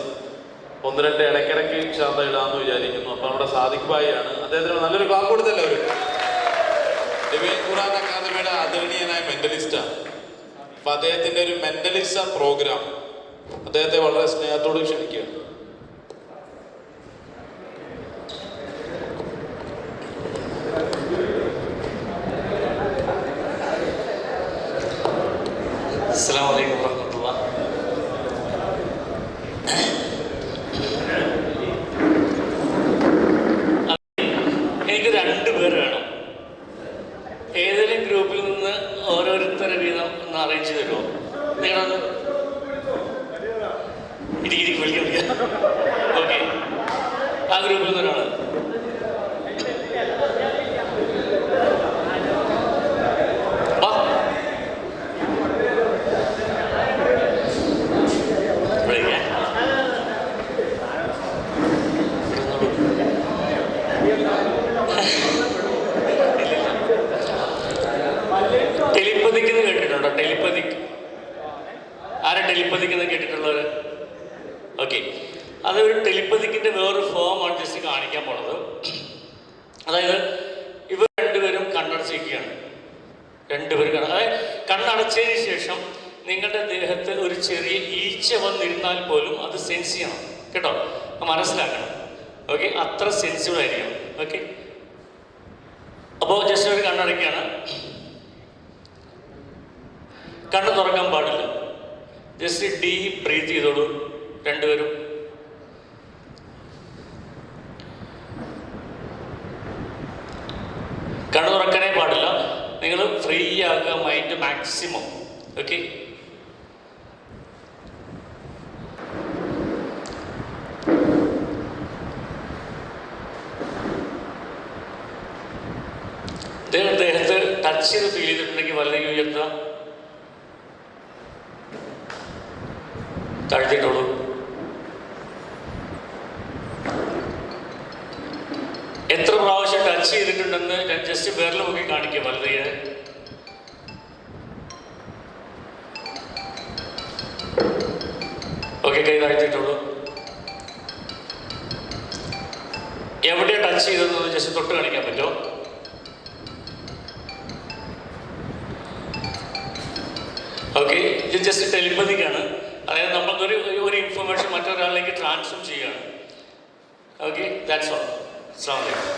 Speaker 3: 1-2 ഇടയ്ക്കിടയ്ക്ക് ശാന്ത ഇടാമെന്ന് വിചാരിക്കുന്നു. അപ്പോൾ നമ്മുടെ സാദിഖ് ഭായിയാണ്. അദ്ദേഹത്തിന് നല്ലൊരു ക്ലാപ്പ് കൊടുത്തല്ലോ. അവർ ഡിവൈൻ ഖുർആൻ അക്കാദമിയുടെ ആദരണീയനായ മെന്റലിസ്റ്റാണ്. അപ്പോൾ അദ്ദേഹത്തിൻ്റെ ഒരു മെന്റലിസം പ്രോഗ്രാം അദ്ദേഹത്തെ വളരെ സ്നേഹത്തോട് ക്ഷണിക്കുകയാണ്.
Speaker 11: അസ്സലാമു അലൈക്കും വറഹ്മത്തുള്ളാഹി. എനിക്ക് 2 പേർ വേണം. ഏതെങ്കിലും ഗ്രൂപ്പിൽ നിന്ന് ഓരോരുത്തരെ വീതം ഒന്ന് അറേഞ്ച് തരുമോ? നിങ്ങളത് ഇടിക്കിരി വിളിക്കാം. ഓക്കെ, ആ ഗ്രൂപ്പിൽ നിന്ന് ഒരാൾ. ടെലിപ്പതിക്കെന്ന് കേട്ടിട്ടുണ്ടോ? ടെലിപ്പതിക്ക് ആരാ ടെലിപ്പതിക്കെന്ന് കേട്ടിട്ടുള്ളത്? ഓക്കെ, അതൊരു ടെലിപ്പതിക്കിൻ്റെ വേറൊരു ഫോമാണ് ജസ്റ്റ് കാണിക്കാൻ പോണത്. അതായത് ഇവർ 2 പേരും കണ്ണടച്ചിരിക്കുകയാണ്. 2 പേരും അതായത് കണ്ണടച്ചതിന് ശേഷം നിങ്ങളുടെ ദേഹത്ത് ഒരു ചെറിയ ഈച്ച വന്നിരുന്നാൽ പോലും അത് സെൻസ് ചെയ്യണം കേട്ടോ, മനസ്സിലാക്കണം. ഓക്കെ, അത്ര സെൻസിബിൾ ആയിരിക്കണം. ഓക്കെ, അപ്പോൾ ജസ്റ്റ് ഒരു കണ്ണടയ്ക്കുകയാണ്. കണ്ണ് തുറക്കാൻ പാടില്ല. ജസ്റ്റ് ഡീപ്പ് ബ്രീത്ത് ചെയ്തോളൂ 2 പേരും. കണ്ണ് തുറക്കാനേ പാടില്ല. നിങ്ങൾ ഫ്രീ ആക്കുക മൈൻഡ് മാക്സിമം. ഓക്കെ, ദേഹത്ത് ടച്ച് ചെയ്ത് ഫീൽ ചെയ്തിട്ടുണ്ടെങ്കിൽ വലതുകൈ ഉയർത്തുക, താഴ്ത്തിയിട്ടുള്ളൂ. എത്ര പ്രാവശ്യം ടച്ച് ചെയ്തിട്ടുണ്ടെന്ന് ജസ്റ്റ് വിരൽ നോക്കി കാണിക്കുക വലതുകൈ. ഓക്കെ, കൈ താഴ്ത്തിയിട്ടുള്ളൂ. എവിടെയാണ് ടച്ച് ചെയ്തതെന്ന് ജസ്റ്റ് തൊട്ട് കാണിക്കാൻ പറ്റുമോ? ഓക്കെ, ഇത് ജസ്റ്റ് ടെലിപ്പതിക്കാണ്. അതായത് നമ്മൾക്കൊരു ഇൻഫർമേഷൻ മറ്റൊരാളിലേക്ക് ട്രാൻസ്ഫർ ചെയ്യുകയാണ്. Okay, that's all. അസ്സലാമു അലൈക്കും.